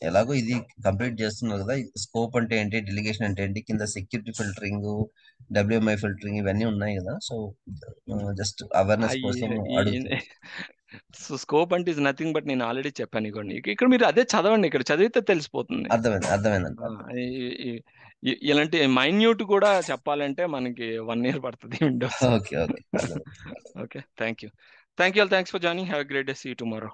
ఎలాగో ఇది కంప్లీట్ చేస్తున్నారు కదా, స్కోప్ అంటే ఏంటి, డెలిగేషన్ అంటే ఏంటి, కింద సెక్యూరిటీ ఫిల్టరింగ్, డబ్ల్యూఎంఐ ఫిల్టరింగ్ ఇవన్నీ ఉన్నాయి కదా. సో జస్ట్ అవేర్నెస్ కోసం అడుగుతున్నాను. సో స్కోప్ అంటే ఇస్ నథింగ్ బట్, నేను ఆల్రెడీ చెప్పాను ఇవ్వండి. ఇక్కడ మీరు అదే చదవండి, ఇక్కడ చదివితే తెలిసిపోతుంది. అర్థమైందండి. ఇలాంటి మైన్యూట్ కూడా చెప్పాలంటే మనకి 1 year పడుతుంది Windows. Okay. Okay, thank you. Thanks for joining. Have a great day. See you tomorrow.